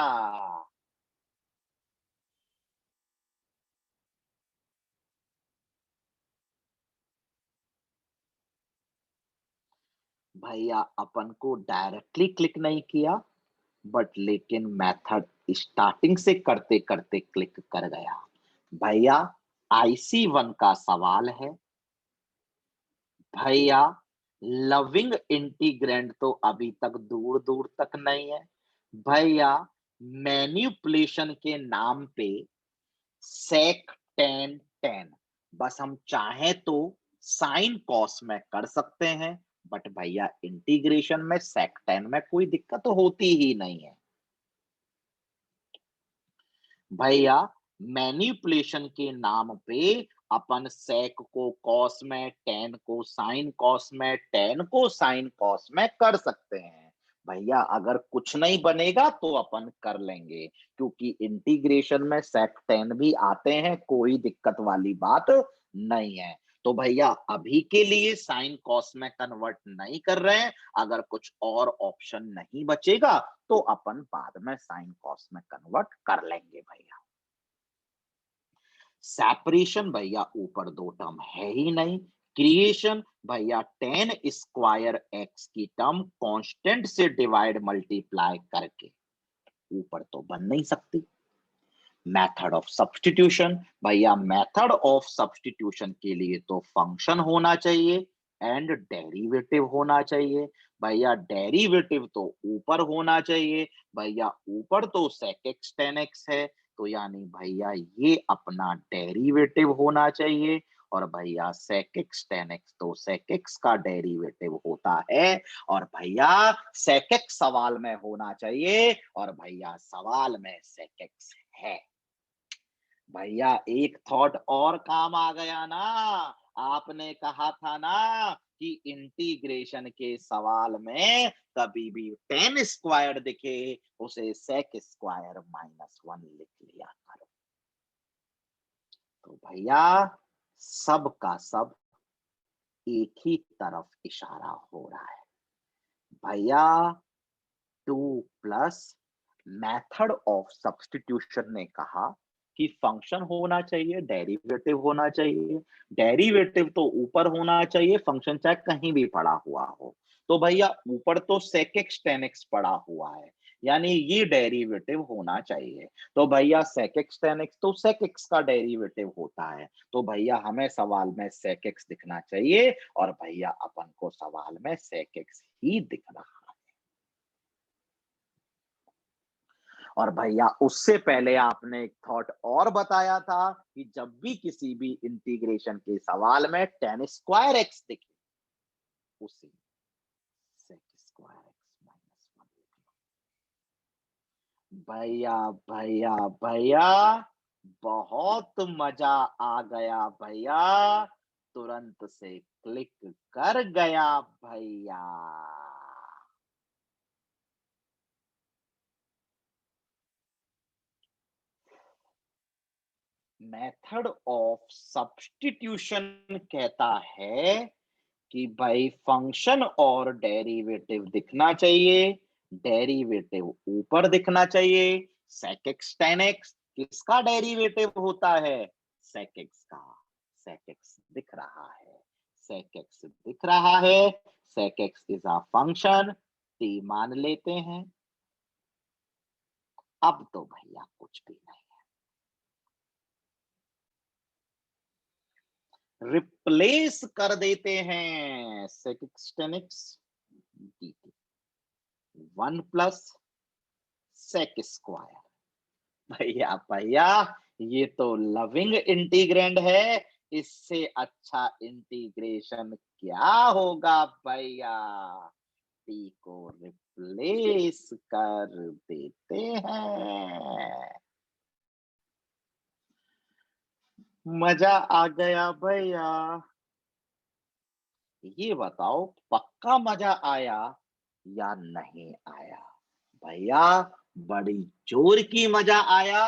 भैया अपन को डायरेक्टली क्लिक नहीं किया, बट लेकिन मेथड स्टार्टिंग से करते करते क्लिक कर गया। भैया IC1 का सवाल है, भैया लविंग इंटीग्रेंड तो अभी तक दूर दूर तक नहीं है। भैया मैन्युपुलेशन के नाम पे सेक टेन टेन, बस हम चाहें तो साइन कॉस में कर सकते हैं, बट भैया इंटीग्रेशन में सेक टेन में कोई दिक्कत तो होती ही नहीं है। भैया मैनिपुलेशन के नाम पे अपन सेक को कॉस में, टेन को साइन कॉस में, टेन को साइन कॉस में कर सकते हैं। भैया अगर कुछ नहीं बनेगा तो अपन कर लेंगे, क्योंकि इंटीग्रेशन में सेक टेन भी आते हैं, कोई दिक्कत वाली बात नहीं है। तो भैया अभी के लिए साइन कॉस में कन्वर्ट नहीं कर रहे हैं, अगर कुछ और ऑप्शन नहीं बचेगा तो अपन बाद में साइन कॉस में कन्वर्ट कर लेंगे भैया। सेपरेशन भैया ऊपर दो टर्म है ही नहीं। क्रिएशन भैया टेन स्क्वायर एक्स की टर्म कांस्टेंट से डिवाइड मल्टीप्लाई करके ऊपर तो बन नहीं सकती। मेथड ऑफ सब्स्टिट्यूशन भैया, मेथड ऑफ सब्स्टिट्यूशन के लिए तो फंक्शन होना चाहिए एंड डेरिवेटिव होना चाहिए। भैया डेरिवेटिव तो ऊपर होना चाहिए, भैया ऊपर तो sec x tan x है, तो यानी भैया ये अपना डेरिवेटिव होना चाहिए। और भैया sec x tan x तो sec x का डेरिवेटिव होता है, और भैया sec x सवाल में होना चाहिए, और भैया सवाल में sec x है। भैया एक थॉट और काम आ गया ना, आपने कहा था ना कि इंटीग्रेशन के सवाल में कभी भी tan स्क्वायर दिखे उसे sec स्क्वायर -1 लिख लिया करो। तो भैया सब का सब एक ही तरफ इशारा हो रहा है। भैया 2 प्लस मेथड ऑफ सब्स्टिट्यूशन ने कहा कि फंक्शन होना चाहिए, डेरिवेटिव होना चाहिए, डेरिवेटिव तो ऊपर होना चाहिए, फंक्शन चाहे कहीं भी पड़ा हुआ हो। तो भैया ऊपर तो sec x tan x पड़ा हुआ है, यानी ये डेरिवेटिव होना चाहिए। तो भैया sec x tan x तो sec x का डेरिवेटिव होता है, तो भैया हमें सवाल में sec x दिखना चाहिए, और भैया अपन को सवाल में sec x ही दिख रहा है। और भैया उससे पहले आपने एक थॉट और बताया था कि जब भी किसी भी इंटीग्रेशन के सवाल में tan स्क्वायर एक्स दिखे उसे sec स्क्वायर एक्स -1 लिख लो। भैया भैया भैया बहुत मजा आ गया भैया, तुरंत से क्लिक कर गया भैया। मेथड ऑफ सब्स्टिट्यूशन कहता है कि भाई फंक्शन और डेरिवेटिव दिखना चाहिए, डेरिवेटिव ऊपर दिखना चाहिए। sec x tan x किसका डेरिवेटिव होता है? sec x का। sec x दिख रहा है, sec x दिख रहा है, sec x is a function, t मान लेते हैं। अब तो भैया कुछ भी नहीं, रिप्लेस कर देते हैं sec x tan x dt 1 plus sec square. भैया भैया ये तो लविंग इंटीग्रेंड है, इससे अच्छा इंटीग्रेशन क्या होगा भैया। टी को रिप्लेस कर देते हैं। मजा आ गया भैया। ये बताओ पक्का मजा आया या नहीं आया? भैया बड़ी जोर की मजा आया,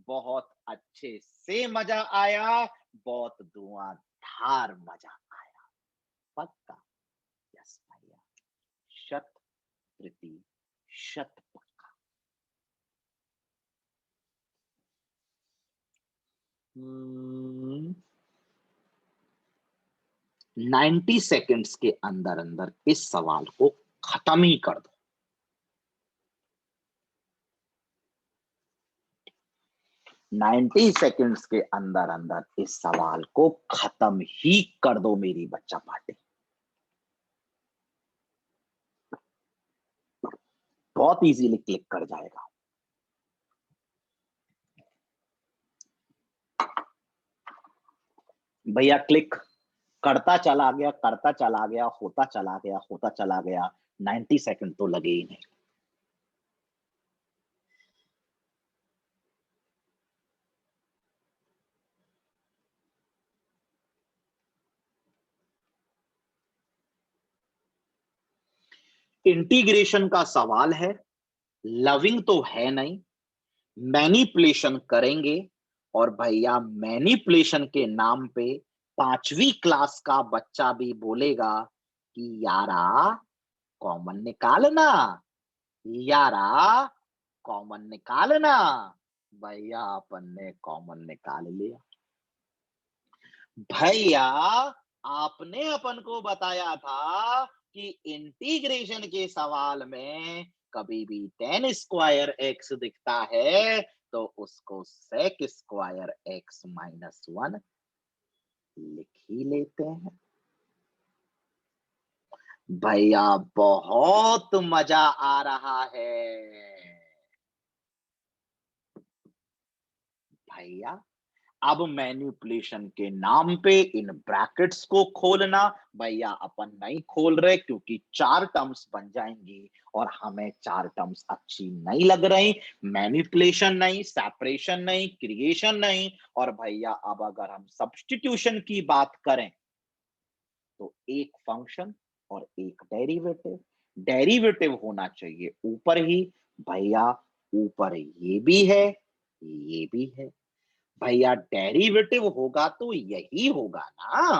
बहुत अच्छे से मजा आया, बहुत धुआंधार मजा आया। पक्का? यस भैया, शत प्रतिशत पक्का। 90 सेकेंड्स के अंदर अंदर इस सवाल को खत्म ही कर दो। 90 सेकेंड्स के अंदर अंदर इस सवाल को खत्म ही कर दो मेरी बच्चा पार्टी। बहुत इजीली क्लिक कर जाएगा। भैया क्लिक करता चला गया, करता चला गया, होता चला गया, होता चला गया, 90 सेकंड तो लगे ही नहीं। इंटीग्रेशन का सवाल है, लविंग तो है नहीं, मैनिपुलेशन करेंगे, और भैया मैनिपुलेशन के नाम पे 5वीं क्लास का बच्चा भी बोलेगा कि यारा कॉमन निकालना, यारा कॉमन निकालना। भैया अपन ने कॉमन निकाल लिया। भैया आपने अपन को बताया था कि इंटीग्रेशन के सवाल में कभी भी tan स्क्वायर x दिखता है तो उसको sec स्क्वायर x -1 लिख ही लेते हैं। भैया बहुत मजा आ रहा है। भैया अब मैनिपुलेशन के नाम पे इन ब्रैकेट्स को खोलना, भैया अपन नहीं खोल रहे क्योंकि 4 टर्म्स बन जाएंगी और हमें 4 टर्म्स अच्छी नहीं लग रही। मैनिपुलेशन नहीं, सेपरेशन नहीं, क्रिएशन नहीं। और भैया अब अगर हम सब्स्टिट्यूशन की बात करें तो एक फंक्शन और एक डेरिवेटिव। डेरिवेटिव होना चाहिए ऊपर ही, भैया ऊपर ये भी है, ये भी है। भैया डेरिवेटिव होगा तो यही होगा ना।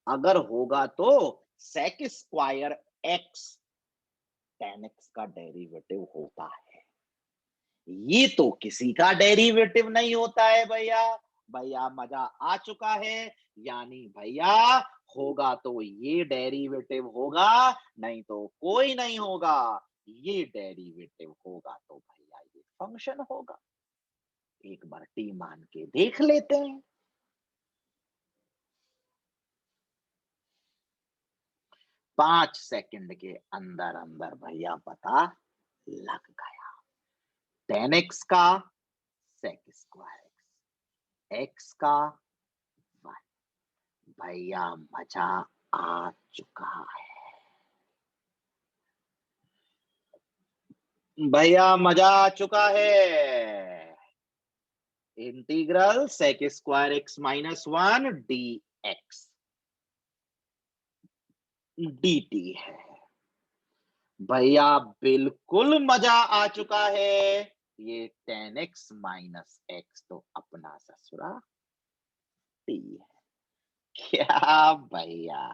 अगर होगा तो sec square x tan x का डेरिवेटिव होता है। ये तो किसी का डेरिवेटिव नहीं होता है भैया। भैया मजा आ चुका है। यानी भैया होगा तो ये डेरिवेटिव होगा, नहीं तो कोई नहीं होगा। ये डेरिवेटिव होगा तो भैया ये फंक्शन होगा। एक बार टी मान के देख लेते हैं। 5 सेकंड के अंदर अंदर भैया पता लग गया। 10x का सेक स्क्वायर एक्स का 1। भैया मजा आ चुका है। भैया मजा आ चुका है। Integral sec square x minus 1 d x dt है। भैया बिल्कुल मजा आ चुका है। ये 10x माइनस एक्स तो अपना ससुरा टी है। क्या भैया,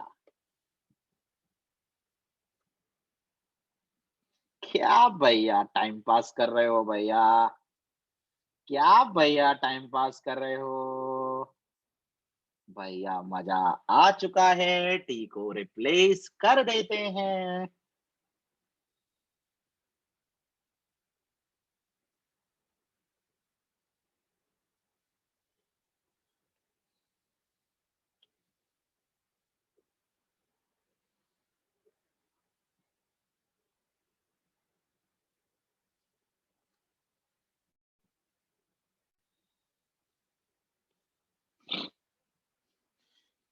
क्या भैया टाइम पास कर रहे हो भैया? क्या भैया टाइम पास कर रहे हो? भैया मजा आ चुका है। टी को रिप्लेस कर देते हैं।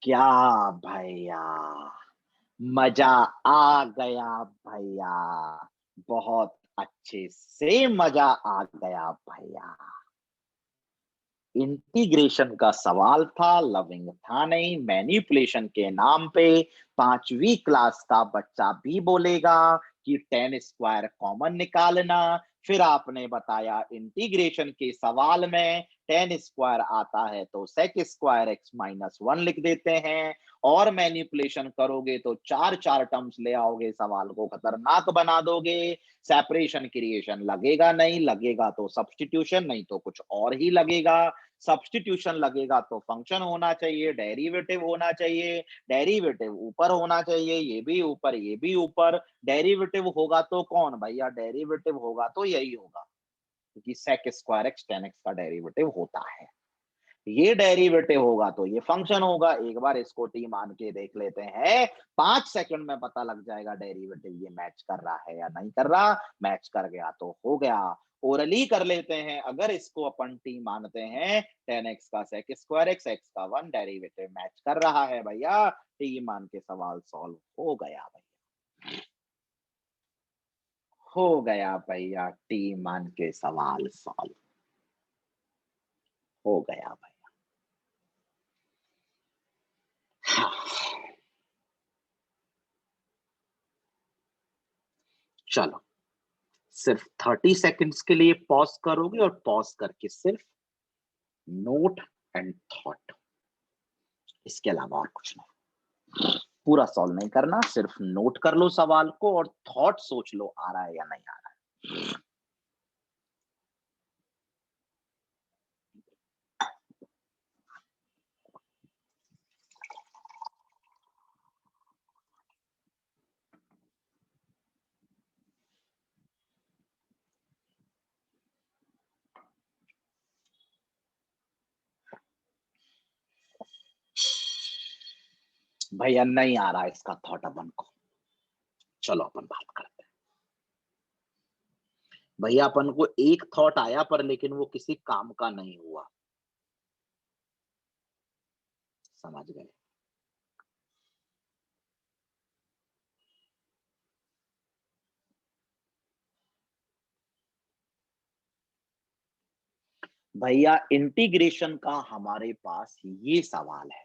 क्या भैया, मजा आ गया भैया। बहुत अच्छे से मजा आ गया भैया। इंटीग्रेशन का सवाल था, लविंग था नहीं। मैनिपुलेशन के नाम पे 5वीं क्लास का बच्चा भी बोलेगा कि 10 स्क्वायर कॉमन निकालना। फिर आपने बताया इंटीग्रेशन के सवाल में 10 स्क्वायर आता है तो सेक स्क्वायर एक्स माइनस 1 लिख देते हैं। और मैनिपुलेशन करोगे तो 4 टर्म्स ले आओगे, सवाल को खतरनाक बना दोगे। सेपरेशन क्रिएशन लगेगा नहीं, लगेगा तो सब्स्टिट्यूशन, नहीं तो कुछ और ही लगेगा। सब्स्टिट्यूशन लगेगा तो फंक्शन होना चाहिए, डेरिवेटिव होना चाहिए, डेरिवेटिव ऊपर होना चाहिए, ये भी ऊपर, ये भी ऊपर। डेरिवेटिव होगा तो कौन भैया? डेरिवेटिव होगा तो यही होगा, क्योंकि सेक स्क्वायर एक्स 10x का डेरिवेटिव होता है। ये डेरिवेटिव होगा तो ये फंक्शन होगा। एक बार इसको टी मान के देख लेते हैं। 5 सेकंड में पता लग जाएगा डेरिवेटिव ये मैच कर रहा है या नहीं कर रहा। मैच कर गया तो हो गया। ओरली कर लेते हैं। अगर इसको अपन टी मानते हैं, 10x का सेक स्क्वायर एक्स एक्स का 1 डेरिवेटिव मैच कर रहा है भैया, टी मान के सवाल सॉल्व हो गया भैया। हो गया भैया, टी मान के सवाल सॉल्व हो गया भैया। हाँ। चलो, सिर्फ 30 सेकंड्स के लिए पॉज करोगे और पॉज करके सिर्फ नोट एंड थॉट, इसके अलावा और कुछ नहीं। पूरा सॉल्व नहीं करना, सिर्फ नोट कर लो सवाल को और थॉट सोच लो आ रहा है या नहीं आ रहा है। भैया नहीं आ रहा है इसका थॉट अपन को। चलो अपन बात करते हैं। भैया अपन को एक थॉट आया पर लेकिन वो किसी काम का नहीं हुआ। समझ गए? भैया इंटीग्रेशन का हमारे पास ये सवाल है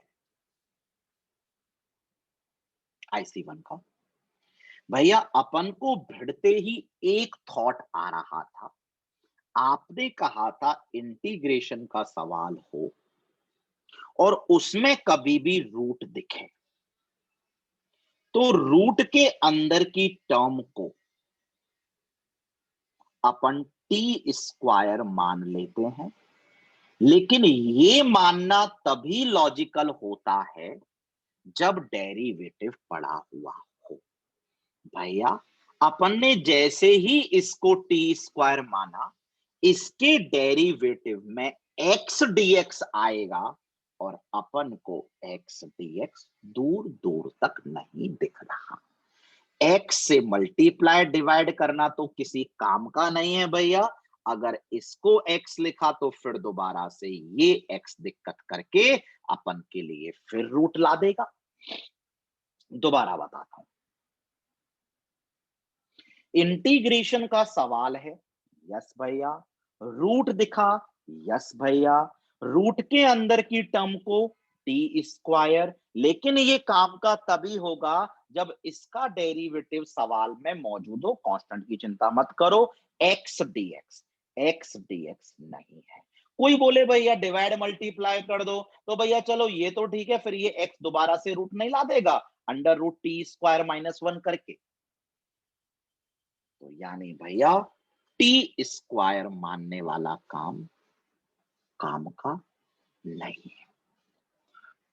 IC1 का। भैया अपन को भिड़ते ही एक थॉट आ रहा था, आपने कहा था इंटीग्रेशन का सवाल हो और उसमें कभी भी रूट दिखे तो रूट के अंदर की टर्म को अपन टी स्क्वायर मान लेते हैं, लेकिन ये मानना तभी लॉजिकल होता है जब डेरिवेटिव पड़ा हुआ हो। भैया अपन ने जैसे ही इसको टी स्क्वायर माना, इसके डेरिवेटिव में एक्स डीएक्स आएगा और अपन को एक्स डीएक्स दूर दूर तक नहीं दिख रहा। एक्स से मल्टीप्लाई डिवाइड करना तो किसी काम का नहीं है भैया। अगर इसको एक्स लिखा तो फिर दोबारा से ये एक्स दिक्कत करके अपन के लिए फिर रूट ला देगा। दोबारा बताता हूं, इंटीग्रेशन का सवाल है, यस भैया। रूट दिखा, यस भैया। रूट के अंदर की टर्म को टी स्क्वायर, लेकिन ये काम का तभी होगा जब इसका डेरिवेटिव सवाल में मौजूद हो। कांस्टेंट की चिंता मत करो, एक्स डीएक्स, एक्स डीएक्स नहीं है। कोई बोले भैया डिवाइड मल्टीप्लाई कर दो, तो भैया चलो ये तो ठीक है, फिर ये एक्स दोबारा से रूट नहीं ला देगा अंडर रूट टी स्क्वायर -1 करके। तो यानी भैया टी स्क्वायर मानने वाला काम काम का नहीं है,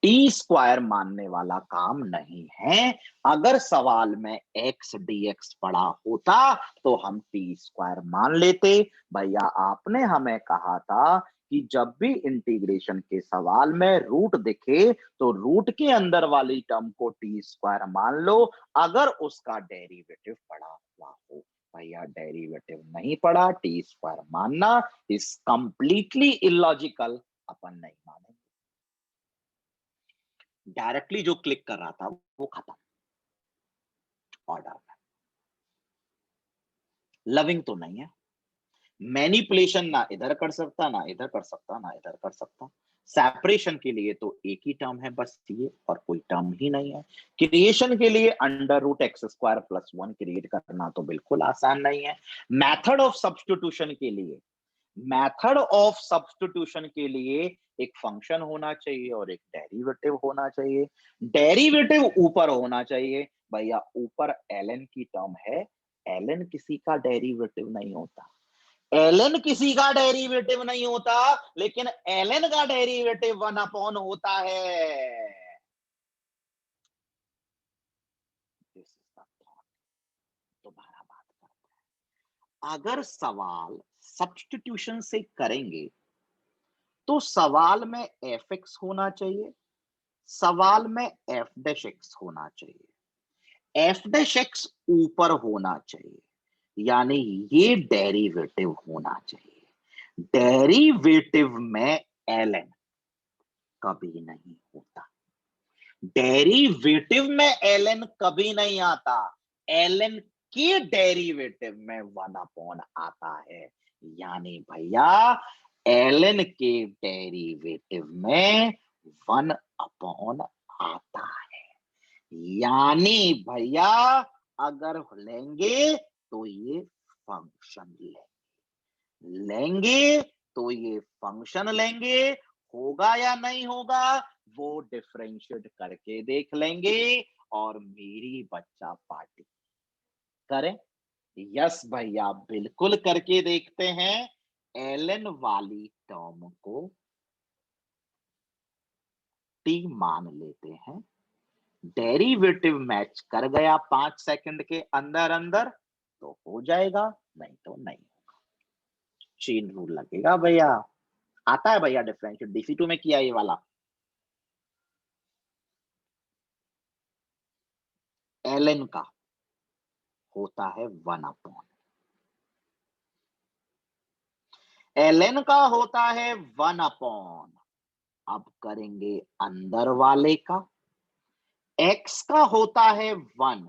टी स्क्वायर मानने वाला काम नहीं है। अगर सवाल में एक्स डीएक्स पड़ा होता तो हम टी स्क्वायर मान लेते। भैया आपने हमें कहा था कि जब भी इंटीग्रेशन के सवाल में रूट दिखे तो रूट के अंदर वाली टर्म को टी स्क्वायर मान लो, अगर उसका डेरिवेटिव पड़ा हुआ हो। भैया डेरिवेटिव नहीं पड़ा, टी स्क्वायर मानना इज कंप्लीटली इलॉजिकल, अपन नहीं मानेंगे। डायरेक्टली जो क्लिक कर रहा था वो खत्म ऑर्डर में। लविंग तो नहीं है, मैनिपुलेशन ना इधर कर सकता, ना इधर कर सकता, ना इधर कर सकता। सेपरेशन के लिए तो एक ही टर्म है बस ये, और कोई टर्म ही नहीं है। क्रिएशन के लिए under root x square plus 1 create करना तो बिल्कुल आसान नहीं है। मेथड ऑफ सब्स्टिट्यूशन के लिए, मेथड ऑफ सब्स्टिट्यूशन के लिए एक फंक्शन होना चाहिए और एक डेरिवेटिव होना चाहिए। डेरिवेटिव ऊपर होना चाहिए। भैया ऊपर ln की टर्म है, ln किसी का डेरिवेटिव नहीं होता, ln किसी का डेरिवेटिव नहीं होता, लेकिन ln का डेरिवेटिव 1 होता है। दोबारा बात करते हैं, अगर सवाल सब्स्टिट्यूशन से करेंगे तो सवाल में एफ एक्स होना चाहिए, सवाल में एफ डैश एक्स होना चाहिए, एफ डैश एक्स ऊपर होना चाहिए, यानी ये डेरिवेटिव होना चाहिए। डेरिवेटिव में ln कभी नहीं होता, डेरिवेटिव में ln कभी नहीं आता, ln के डेरिवेटिव में 1 आता है। यानी भैया ln के डेरिवेटिव में 1 आता है। यानी भैया अगर लेंगे तो ये फंक्शन लेंगे तो ये फंक्शन लेंगे, होगा या नहीं होगा वो डिफरेंशिएट करके देख लेंगे और मेरी बच्चा पार्टी करें। यस भैया बिल्कुल करके देखते हैं। ln वाली टर्म को टी मान लेते हैं, डेरिवेटिव मैच कर गया 5 सेकंड के अंदर अंदर तो हो जाएगा, नहीं तो नहीं होगा। चेन रूल लगेगा भैया, आता है भैया डिफरेंशिएट, DC2 में किया ये वाला। ln का होता है 1 ln का होता है 1 अब करेंगे अंदर वाले का। x का होता है 1,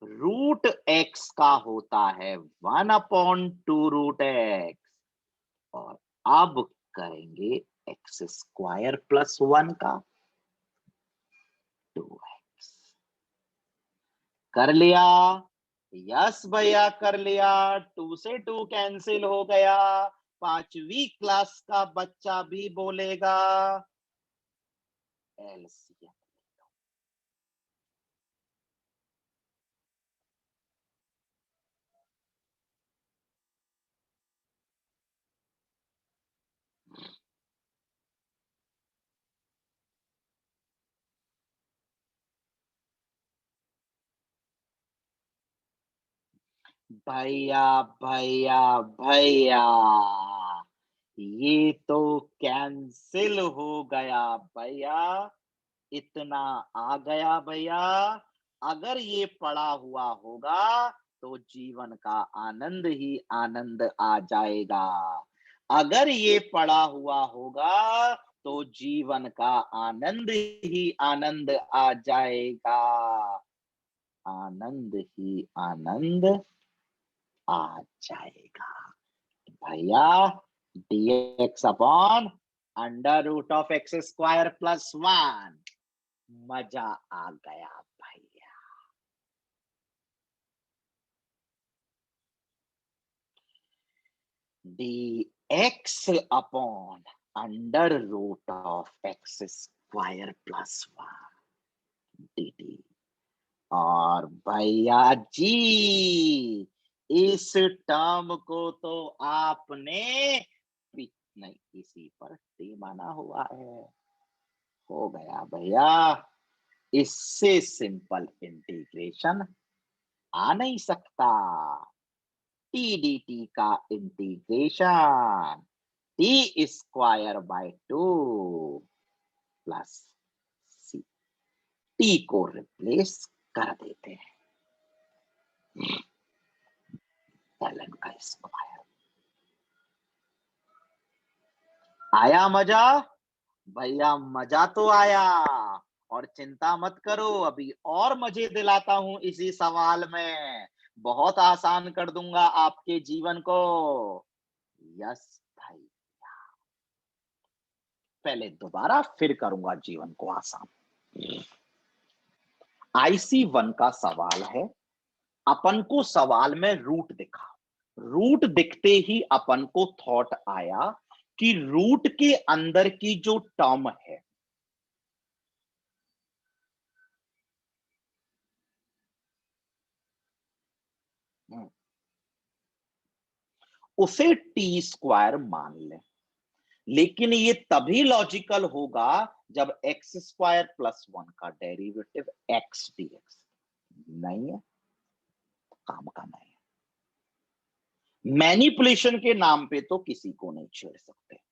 रूट x का होता है 1/2√x, और अब करेंगे x² + 1 का 2x। कर लिया? यस भैया कर लिया। 2 से 2 कैंसिल हो गया। 5वीं क्लास का बच्चा भी बोलेगा एलसीएम। भैया भैया भैया, ये तो कैंसिल हो गया भैया। इतना आ गया भैया। अगर ये पड़ा हुआ होगा तो जीवन का आनंद ही आनंद आ जाएगा। अगर ये पड़ा हुआ होगा तो जीवन का आनंद ही आनंद आ जाएगा। आनंद ही आनंद आ जाएगा भैया। dx/√x² + 1। मजा आ गया भैया। dx/√x² + 1 dt। और भैया जी, इस टर्म को तो आपने नहीं, इसी पर टी माना हुआ है। हो गया भैया। इससे सिंपल इंटीग्रेशन आ नहीं सकता। टी डी टी का इंटीग्रेशन t² / 2 प्लस सी। टी को रिप्लेस कर देते हैं ln का स्क्वायर। आया मजा भैया? मजा तो आया। और चिंता मत करो, अभी और मजे दिलाता हूं इसी सवाल में। बहुत आसान कर दूंगा आपके जीवन को। यस भाई, पहले दोबारा फिर करूंगा जीवन को आसान। IC1 का सवाल है। अपन को सवाल में रूट दिखा। रूट दिखते ही अपन को थॉट आया कि रूट के अंदर की जो टर्म है, उसे t² मान ले। लेकिन ये तभी लॉजिकल होगा जब x² + 1 का डेरिवेटिव x dx नहीं है, काम का नहीं है। मैनिपुलेशन के नाम पे तो किसी को नहीं छेड़ सकते।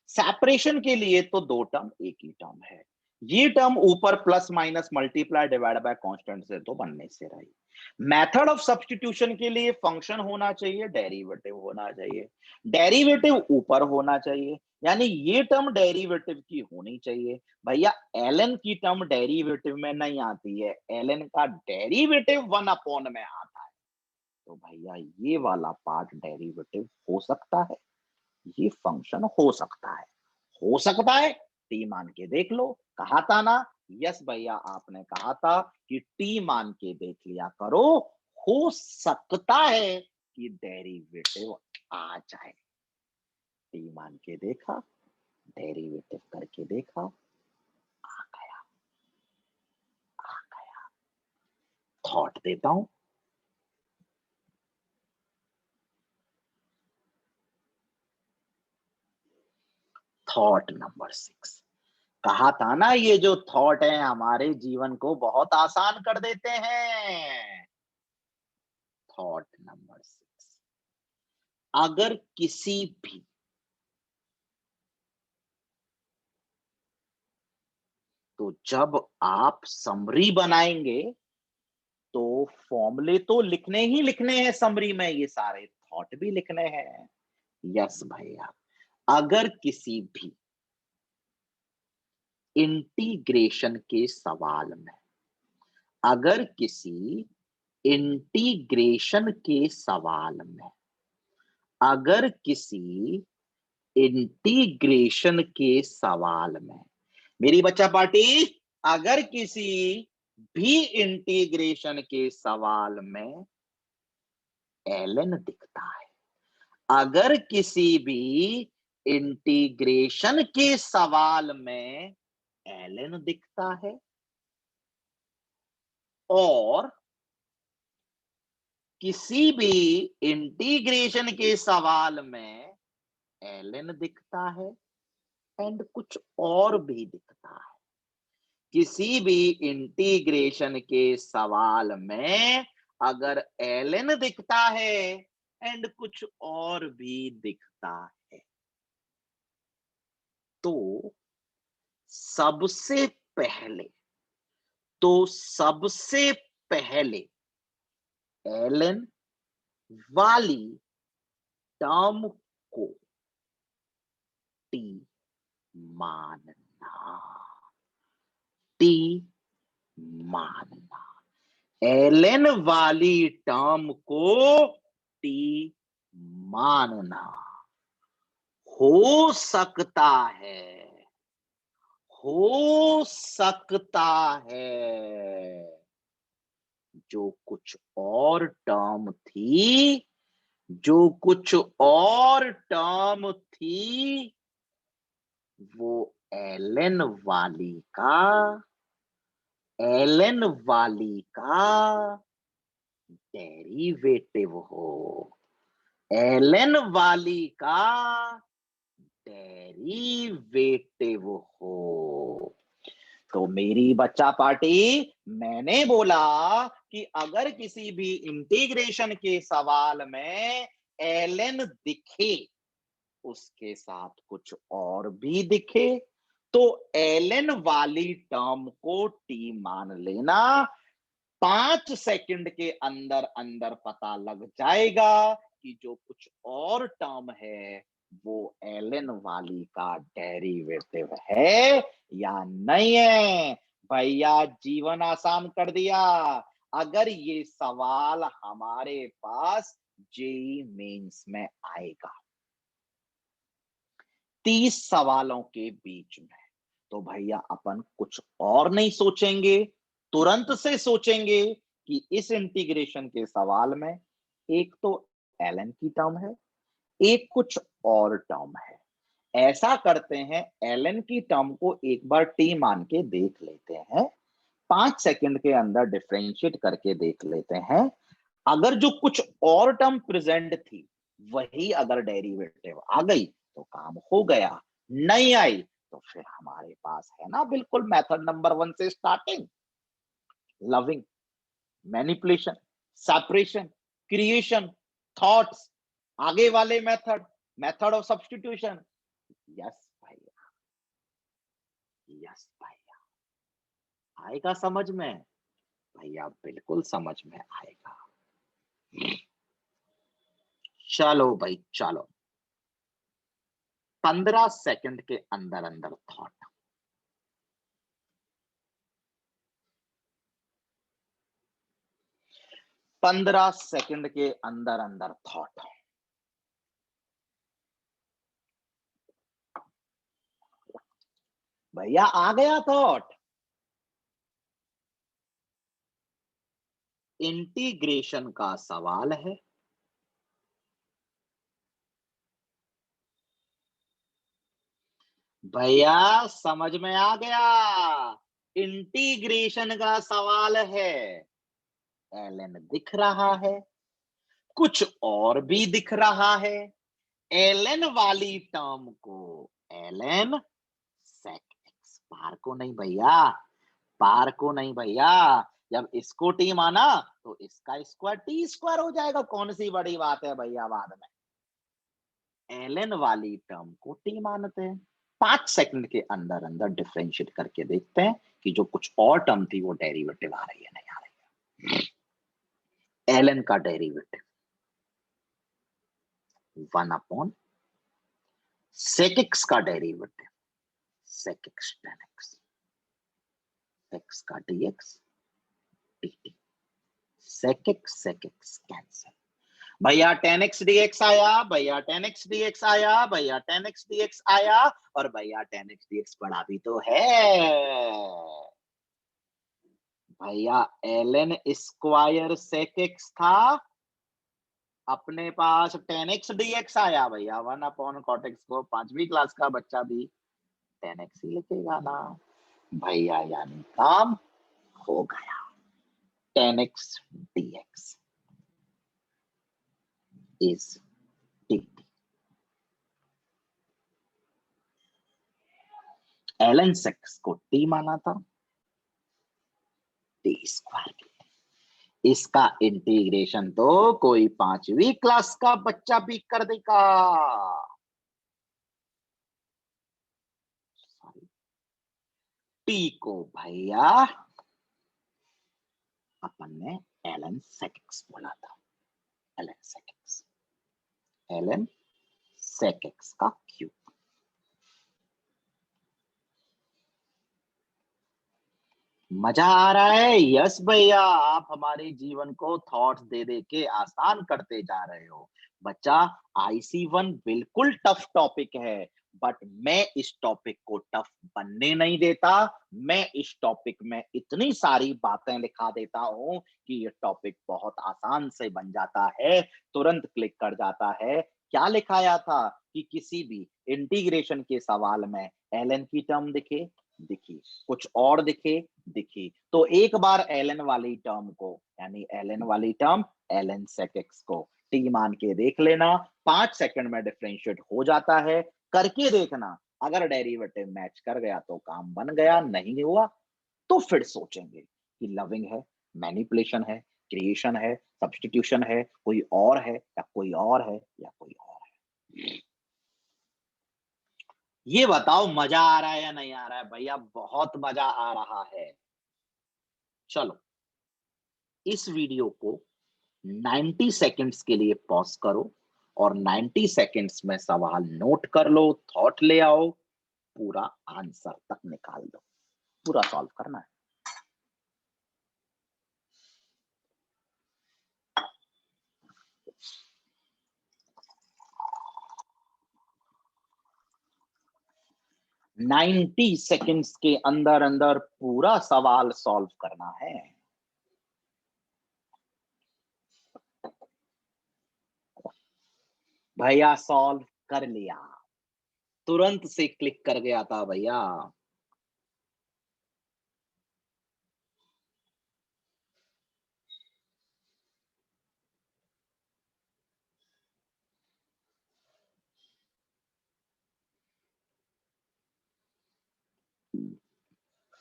सेपरेशन के लिए तो दो टर्म एक ही टर्म है। ये टर्म ऊपर plus minus multiply divide bye constant से तो बनने से रही। मेथड ऑफ सब्स्टिट्यूशन के लिए फंक्शन होना चाहिए, डेरिवेटिव होना चाहिए। डेरिवेटिव ऊपर होना चाहिए, यानी ये टर्म डेरिवेटिव की होनी चाहिए। भैया ln की टर्म डेरिवेटिव में नहीं आती है, ln का डेरिवेटिव 1/, में आता है। तो भैया ये वाला पार्ट डेरिवेटिव हो सकता है, ये फंक्शन हो सकता है। हो सकता है टी मान के देख लो, कहा था ना। यस भैया, आपने कहा था कि टी मान के देख लिया करो। हो सकता है कि डेरिवेटिव आ जाए। टी मान के देखा, डेरिवेटिव करके देखा, आ गया। आ गया। थॉट देता हूं। Thought number 6। कहा था ना, ये जो थॉट है हमारे जीवन को बहुत आसान कर देते हैं। Thought number 6। अगर किसी भी तो जब आप समरी बनाएंगे तो फॉर्मूले तो लिखने ही लिखने हैं समरी में, ये सारे थॉट भी लिखने हैं। यस भैया, अगर किसी भी इंटीग्रेशन के सवाल में, अगर किसी इंटीग्रेशन के सवाल में, अगर किसी इंटीग्रेशन के सवाल में, मेरी बच्चा पार्टी, अगर किसी भी इंटीग्रेशन के सवाल में ln दिखता है, अगर किसी भी इंटीग्रेशन के सवाल में ln दिखता है और किसी भी इंटीग्रेशन के सवाल में ln दिखता है एंड कुछ और भी दिखता है, किसी भी इंटीग्रेशन के सवाल में अगर ln दिखता है एंड कुछ और भी दिखता है, तो सबसे पहले ln वाली टर्म को टी मानना, टी मानना, ln वाली टर्म को टी मानना। हो सकता है जो कुछ और टर्म थी, जो कुछ और टर्म थी, वो ln वाली का डेरिवेटिव हो, ln वाली का डेरिवेटिव हो। तो मेरी बच्चा पार्टी, मैंने बोला कि अगर किसी भी इंटीग्रेशन के सवाल में ln दिखे, उसके साथ कुछ और भी दिखे, तो ln वाली टर्म को टी मान लेना। 5 सेकंड के अंदर अंदर पता लग जाएगा कि जो कुछ और टर्म है वो ln वाली का डेरिवेटिव है या नहीं है। भैया जीवन आसान कर दिया। अगर ये सवाल हमारे पास जेईई मेंस में आएगा 30 सवालों के बीच में, तो भैया अपन कुछ और नहीं सोचेंगे, तुरंत से सोचेंगे कि इस इंटीग्रेशन के सवाल में एक तो ln की टर्म है, एक कुछ और टर्म है। ऐसा करते हैं, ln की टर्म को एक बार टी मान के देख लेते हैं, 5 सेकंड के अंदर डिफरेंशिएट करके देख लेते हैं। अगर जो कुछ और टर्म प्रेजेंट थी वही अगर डेरिवेटिव आ गई तो काम हो गया, नहीं आई तो फिर हमारे पास है ना बिल्कुल मेथड नंबर 1 से starting, loving, manipulation, separation, creation, thoughts, आगे वाले मेथड ऑफ सब्स्टिट्यूशन। यस भैया, यस भैया, आएगा समझ में? भैया बिल्कुल समझ में आएगा। चलो भाई चलो, 15 सेकंड के अंदर अंदर थॉट। पंद्रह सेकंड के अंदर अंदर थॉट। भैया आ गया थॉट। इंटीग्रेशन का सवाल है, भैया समझ में आ गया। इंटीग्रेशन का सवाल है, ln दिख रहा है, कुछ और भी दिख रहा है। ln वाली टर्म को ln sec x, पार को नहीं भैया, पार को नहीं भैया। जब इसको टी माना तो इसका स्क्वायर टी स्क्वायर हो जाएगा, कौन सी बड़ी बात है भैया। बाद में ln वाली टर्म को टी मानते हैं, 5 सेकंड के अंदर अंदर डिफरेंशिएट करके देखते हैं कि जो कुछ और टर्म थी वो डेरिवेटिव आ रही है नहीं आ रही है। ln का डेरिवेटिव 1 अपॉन sec x का derivative sec x tan x, x का dx dt, sec x cancel. भैया 10x dx आया, भैया 10x dx आया, भैया 10x dx आया, और भैया 10x dx पढ़ा भी तो है भैया। ln स्क्वायर sec x था, अपने पास 10x dx आया भैया। 1/cot x को 5वीं क्लास का बच्चा भी 10x ही लिखेगा ना भैया, यानी काम हो गया। 10x dx is dt। ln x को t माना था, t स्क्वायर। इसका इंटीग्रेशन तो कोई 5वीं क्लास का बच्चा भी कर देगा। टी को भैया अपन ने ln sec x बोला था, ln sec x, ln sec x का क्यूब। मजा आ रहा है? यस भैया, आप हमारे जीवन को थॉट्स दे दे के आसान करते जा रहे हो। बच्चा IC1 बिल्कुल टफ टॉपिक है, बट मैं इस टॉपिक को टफ बनने नहीं देता। मैं इस टॉपिक में इतनी सारी बातें लिखा देता हूं कि ये टॉपिक बहुत आसान से बन जाता है, तुरंत क्लिक कर जाता है। क्या लिखाया था कि किसी भी इंटीग्रेशन के सवाल में ln की टर्म दिखे, दिखी, कुछ और दिखे, दिखी, तो एक बार ln वाली टर्म को, यानी ln वाली टर्म ln sec x को t मान के देख लेना। 5 सेकंड में डिफरेंशिएट हो जाता है, करके देखना। अगर डेरिवेटिव मैच कर गया तो काम बन गया, नहीं हुआ तो फिर सोचेंगे कि लविंग है, मैनिपुलेशन है, क्रिएशन है, सब्स्टिट्यूशन है, कोई और है या कोई और है या कोई और है। ये बताओ मजा आ रहा है या नहीं आ रहा है? भैया बहुत मजा आ रहा है। चलो इस वीडियो को 90 सेकंड्स के लिए पॉज करो और 90 सेकंड्स में सवाल नोट कर लो, थॉट ले आओ, पूरा आंसर तक निकाल दो, पूरा सॉल्व करना है। नाइन्टी सेकंड्स के अंदर अंदर पूरा सवाल सॉल्व करना है। भैया सॉल्व कर लिया, तुरंत से क्लिक कर गया था भैया।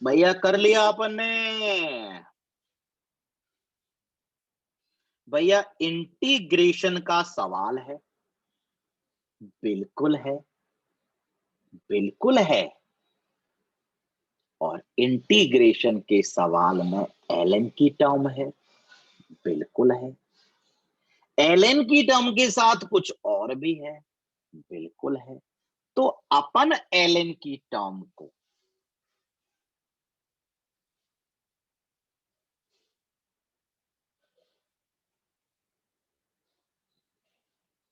भैया कर लिया अपन ने। भैया इंटीग्रेशन का सवाल है, बिल्कुल है, बिल्कुल है। और इंटीग्रेशन के सवाल में ln की टर्म है, बिल्कुल है। ln की टर्म के साथ कुछ और भी है, बिल्कुल है। तो अपन ln की टर्म को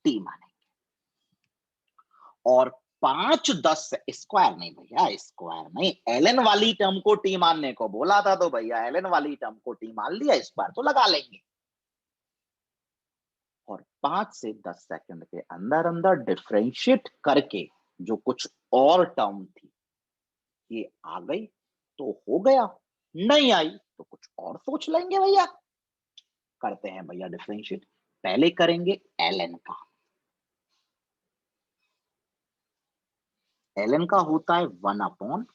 t मानेंगे, और 5-10 स्क्वायर नहीं भैया, स्क्वायर नहीं, ln वाली टर्म को t मानने को बोला था, तो भैया ln वाली टर्म को t मान लिया, स्क्वायर तो लगा लेंगे। और 5 से 10 सेकंड के अंदर अंदर डिफरेंशिएट करके जो कुछ और टर्म थी ये आ गई तो हो गया, नहीं आई तो कुछ और सोच लेंगे भैया। करते हैं भैया डिफरेंशिएट। पहले करेंगे ln का। ln का होता है 1/,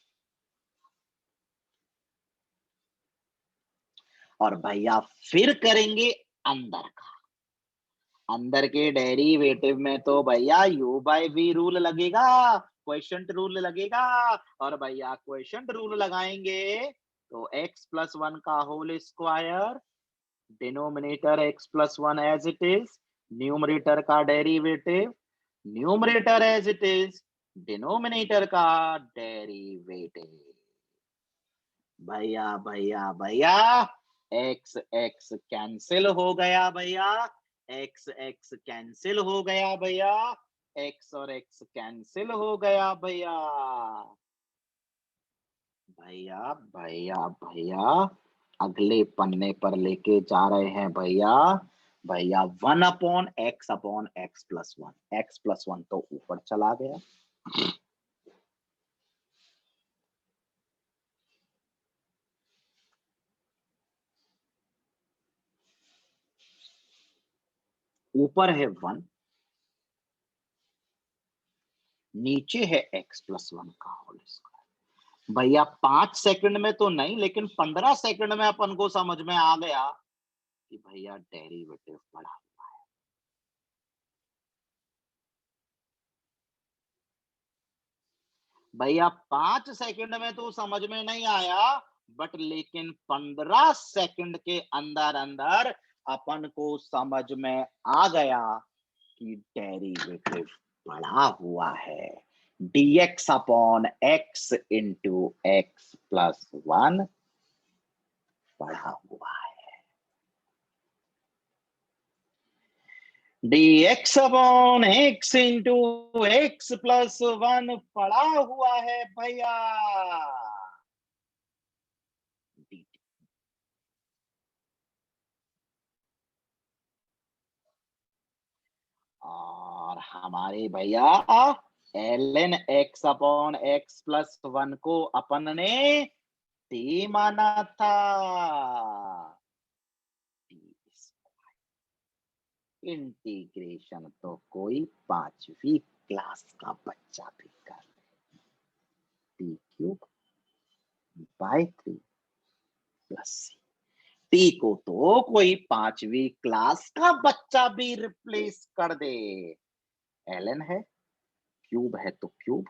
और भैया फिर करेंगे अंदर का। अंदर के डेरिवेटिव में तो भैया u/v रूल लगेगा, क्वोशिएंट रूल लगेगा। और भैया क्वोशिएंट रूल लगाएंगे तो x+1 का whole square, denominator x+1 as it is, numerator का derivative, numerator as it is, denominator का डेरिवेटिव। भैया भैया भैया, एक्स एक्स कैंसिल हो गया भैया, एक्स एक्स कैंसिल हो गया भैया, एक्स और एक्स कैंसिल हो गया भैया। भैया भैया भैया, अगले पन्ने पर लेके जा रहे हैं भैया। भैया 1/x/x+1, x+1 तो ऊपर चला गया। ऊपर है 1, नीचे है x+1 का होल स्क्वायर। भैया 5 सेकंड में तो नहीं, लेकिन 15 सेकंड में अपन को समझ में आ गया कि भैया डेरिवेटिव पढ़ा। भैया 5 सेकंड में तो समझ में नहीं आया, बट लेकिन 15 सेकंड के अंदर अंदर अपन को समझ में आ गया कि डेरिवेटिव पड़ा हुआ है। dx/x इंटू x+1 पड़ा हुआ है। dx/x इंटू x+1 पड़ा हुआ है भैया। और हमारे भैया ln x/x+1 को अपन ने t माना था। इंटीग्रेशन तो कोई 5वीं क्लास का बच्चा भी कर ले। t³ / 3 + t को तो कोई 5वीं क्लास का बच्चा भी रिप्लेस कर दे। ln है, क्यूब है तो क्यूब।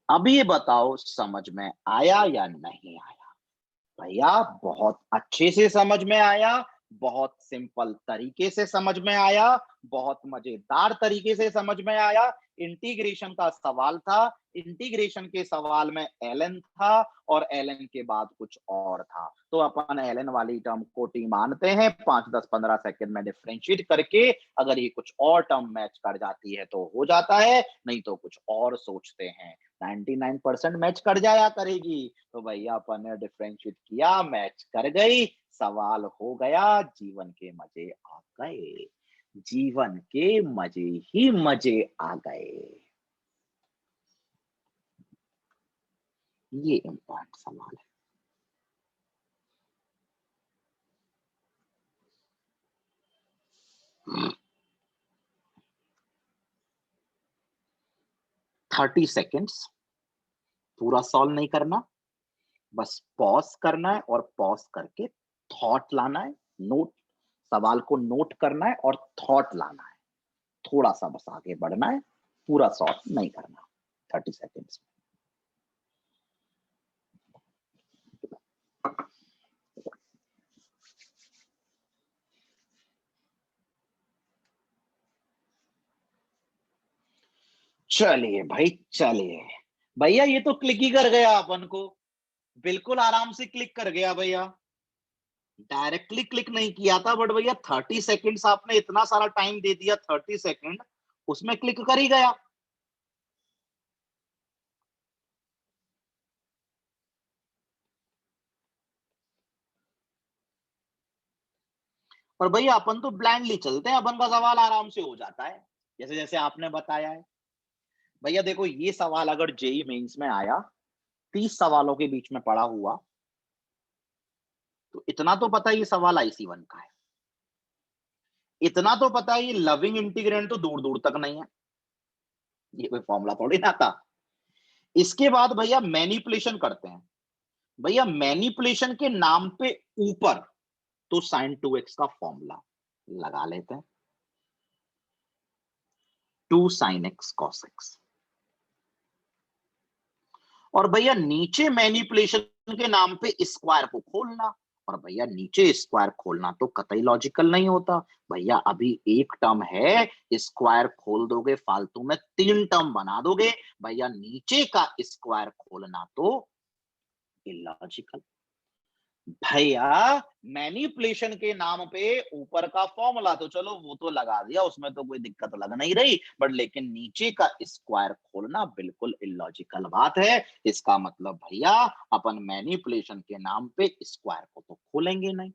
अब ये बताओ समझ में आया या नहीं आया? भैया बहुत अच्छे से समझ में आया, बहुत सिंपल तरीके से समझ में आया, बहुत मजेदार तरीके से समझ में आया। इंटीग्रेशन का सवाल था, इंटीग्रेशन के सवाल में ln था और ln के बाद कुछ और था, तो अपन ln वाली टर्म को t मानते हैं। 5 10 15 सेकंड में डिफरेंशिएट करके अगर ये कुछ और टर्म मैच कर जाती है तो हो जाता है, नहीं तो कुछ और सोचते हैं। 99% मैच कर जाया करेगी, तो भैया अपन ने डिफरेंशिएट किया, मैच कर गई, सवाल हो गया, जीवन के मजे आ गए। जीवन के मजे ही मजे आ गए। ये इम्पोर्टेंट सवाल है। थर्टी सेकेंड्स, पूरा सॉल्व नहीं करना, बस पॉज करना है और पॉज करके थॉट लाना है, नोट, सवाल को नोट करना है और थॉट लाना है। थोड़ा सा बस आगे बढ़ना है, पूरा सॉल्व नहीं करना। 30 सेकेंड्स। चलिए भाई चलिए। भैया ये तो क्लिक ही कर गया अपन को, बिल्कुल आराम से क्लिक कर गया भैया। डायरेक्टली क्लिक नहीं किया था, बट भैया 30 सेकेंड्स आपने इतना सारा टाइम दे दिया, 30 सेकेंड उसमें क्लिक कर ही गया। और भैया अपन तो ब्लाइंडली चलते हैं, अपन का सवाल आराम से हो जाता है जैसे जैसे आपने बताया है। भैया देखो, ये सवाल अगर जेई मेंस में आया, 30 सवालों के बीच में पड़ा हुआ, तो इतना तो पता है ये सवाल IC1 का है। इतना तो पता है ये लविंग इंटीग्रेंड तो दूर दूर तक नहीं है, ये कोई फॉर्मूला थोड़ी ना था। इसके बाद भैया मैनिपुलेशन करते हैं। भैया मैनिपुलेशन के नाम पे ऊपर तो sin 2x का फॉर्मूला लगा लेते हैं, 2 sin x cos x। और भैया नीचे मैनिपुलेशन के नाम पे स्क्वायर को खोलना, और भैया नीचे स्क्वायर खोलना तो कतई लॉजिकल नहीं होता। भैया अभी एक टर्म है, स्क्वायर खोल दोगे फालतू में 3 टर्म बना दोगे, भैया नीचे का स्क्वायर खोलना तो इलॉजिकल। भैया मैनिपुलेशन के नाम पे ऊपर का फॉर्मूला तो चलो वो तो लगा दिया, उसमें तो कोई दिक्कत लग नहीं रही, बट लेकिन नीचे का स्क्वायर खोलना बिल्कुल इलॉजिकल बात है। इसका मतलब भैया अपन मैनिपुलेशन के नाम पे स्क्वायर को तो खोलेंगे नहीं।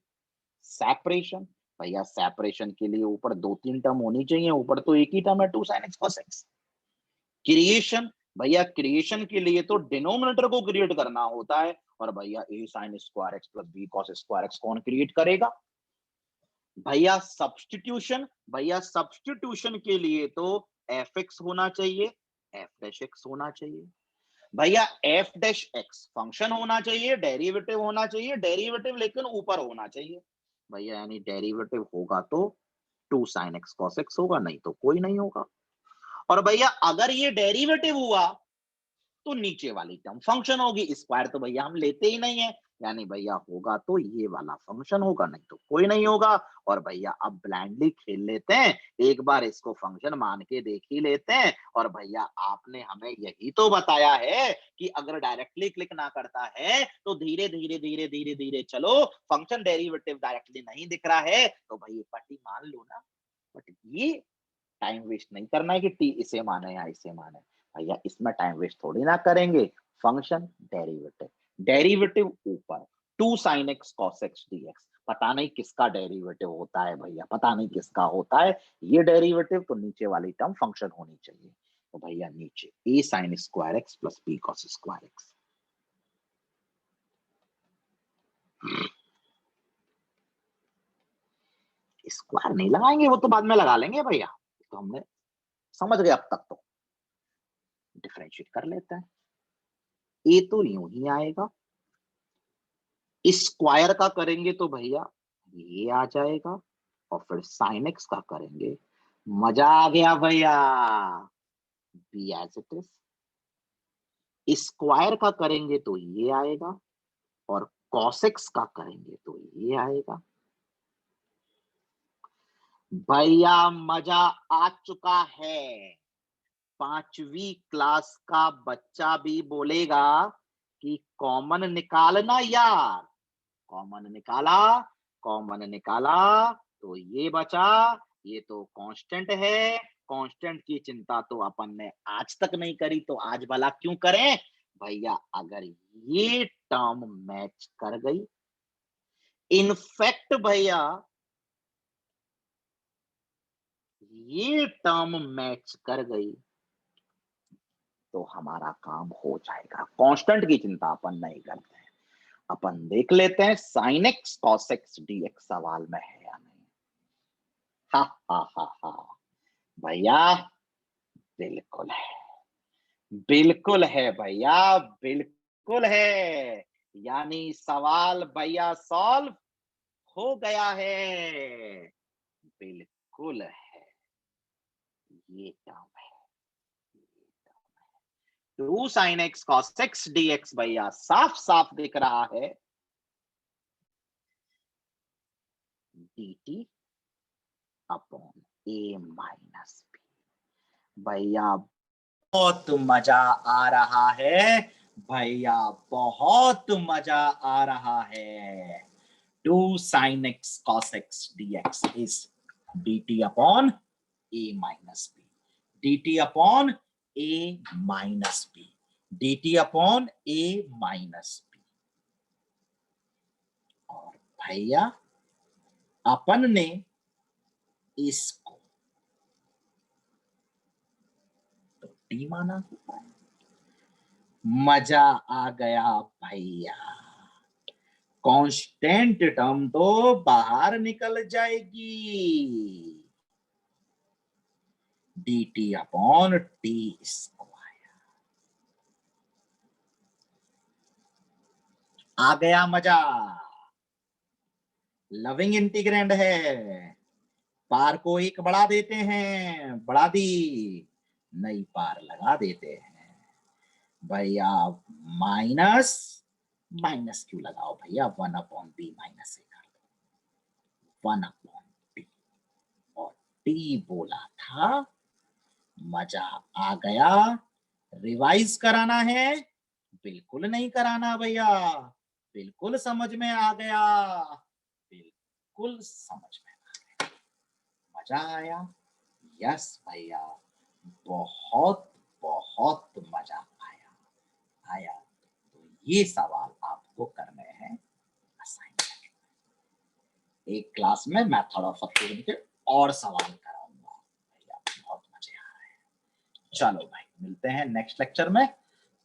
सेपरेशन, भैया सेपरेशन के लिए ऊपर 2-3 टर्म होनी चाहिए, ऊपर तो एक ही टर्म है 2 sin x cos x। Creation, भैया क्रिएशन के लिए तो डिनोमिनेटर को क्रिएट करना होता है, और भैया a sin square x plus b cos square x कौन क्रिएट करेगा। भैया सब्स्टिट्यूशन, भैया सब्स्टिट्यूशन के लिए तो fx होना चाहिए, f डैश x होना चाहिए। भैया f डैश x फंक्शन होना चाहिए, डेरिवेटिव होना चाहिए, डेरिवेटिव लेकिन ऊपर होना चाहिए। भैया यानी डेरिवेटिव होगा तो 2 sin x cos x होगा, नहीं तो कोई नहीं होगा। और भैया अगर ये डेरिवेटिव हुआ तो नीचे वाली टर्म फंक्शन होगी, स्क्वायर तो भैया हम लेते ही नहीं है, यानी भैया होगा तो ये वाला फंक्शन होगा, नहीं तो कोई नहीं होगा। और भैया अब ब्लाइंडली खेल लेते हैं, एक बार इसको फंक्शन मान के देख ही लेते हैं। और भैया आपने हमें यही तो बताया है कि अगर डायरेक्टली क्लिक ना करता है तो धीरे धीरे धीरे धीरे धीरे चलो, फंक्शन डेरिवेटिव डायरेक्टली नहीं दिख रहा है तो भाई पट्टी मान लो ना। बट ये टाइम वेस्ट नहीं करना है कि टी इसे माने या इसे माने, भैया इसमें टाइम वेस्ट थोड़ी ना करेंगे। फंक्शन डेरिवेटिव, डेरिवेटिव ऊपर 2 sin x cos x dx, पता नहीं किसका डेरिवेटिव होता है भैया, पता नहीं किसका होता है ये डेरिवेटिव, तो नीचे वाली टर्म फंक्शन होनी चाहिए। तो भैया नीचे a sin square x plus b cos square x। Square नहीं लगाएंगे, वो तो बाद में लगा लेंगे भैया, तो हमने समझ गए अब तक। तो डिफरेंशिएट कर लेते हैं, ए तो यूं ही आएगा, स्क्वायर का करेंगे तो भैया ये आ जाएगा, और फिर साइन एक्स का करेंगे, मजा आ गया भैया, b as it is. Square का करेंगे तो ये आएगा, और कॉस एक्स का करेंगे तो ये आएगा। भैया मजा आ चुका है, 5वीं क्लास का बच्चा भी बोलेगा कि कॉमन निकालना यार। कॉमन निकाला, कॉमन निकाला तो ये बचा, ये तो कांस्टेंट है, कांस्टेंट की चिंता तो अपन ने आज तक नहीं करी, तो आज भला क्यों करें। भैया अगर ये टर्म मैच कर गई, इनफैक्ट भैया ये टर्म मैच कर गई, तो हमारा काम हो जाएगा। कांस्टेंट की चिंता अपन नहीं करते हैं, अपन देख लेते हैं sine x cos x dx सवाल में है या नहीं। हा हा हा हा भैया बिल्कुल है, बिल्कुल है भैया, बिल्कुल है, यानी सवाल भैया सॉल्व हो गया है। बिल्कुल है, ये टर्म है, 2 sin x cos x dx भैया साफ साफ दिख रहा है, dt upon a minus b। भैया बहुत मजा आ रहा है, भैया बहुत मजा आ रहा है। 2 sin x cos x dx is dt upon a minus b, dt upon a minus b, dt upon a minus b। और भैया अपन ने इसको तो टी माना, मजा आ गया भैया, कांस्टेंट टर्म तो बाहर निकल जाएगी, dt अपॉन टी स्क्वायर। आ गया मजा, लविंग इंटीग्रैंड है, पार को एक बढ़ा देते हैं, बढ़ा दी, नई पार लगा देते हैं भैया, माइनस माइनस क्यों लगाओ भैया, 1/b माइनस ए कर दो, 1/t। और टी बोला था, मजा आ गया। रिवाइज कराना है? बिल्कुल नहीं कराना भैया, बिल्कुल समझ में आ गया, बिल्कुल समझ में आ गया। मजा आया? यस भैया, बहुत बहुत मजा आया। आया तो ये सवाल आपको करने हैं असाइनमेंट। एक क्लास में मेथड ऑफ सब्स्टिट्यूशन के और सवाल कराऊंगा भैया, बहुत मजे आ रहे हैं। चलो भाई, मिलते हैं नेक्स्ट लेक्चर में।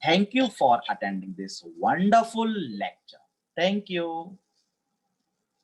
Thank you for attending this wonderful lecture. Thank you.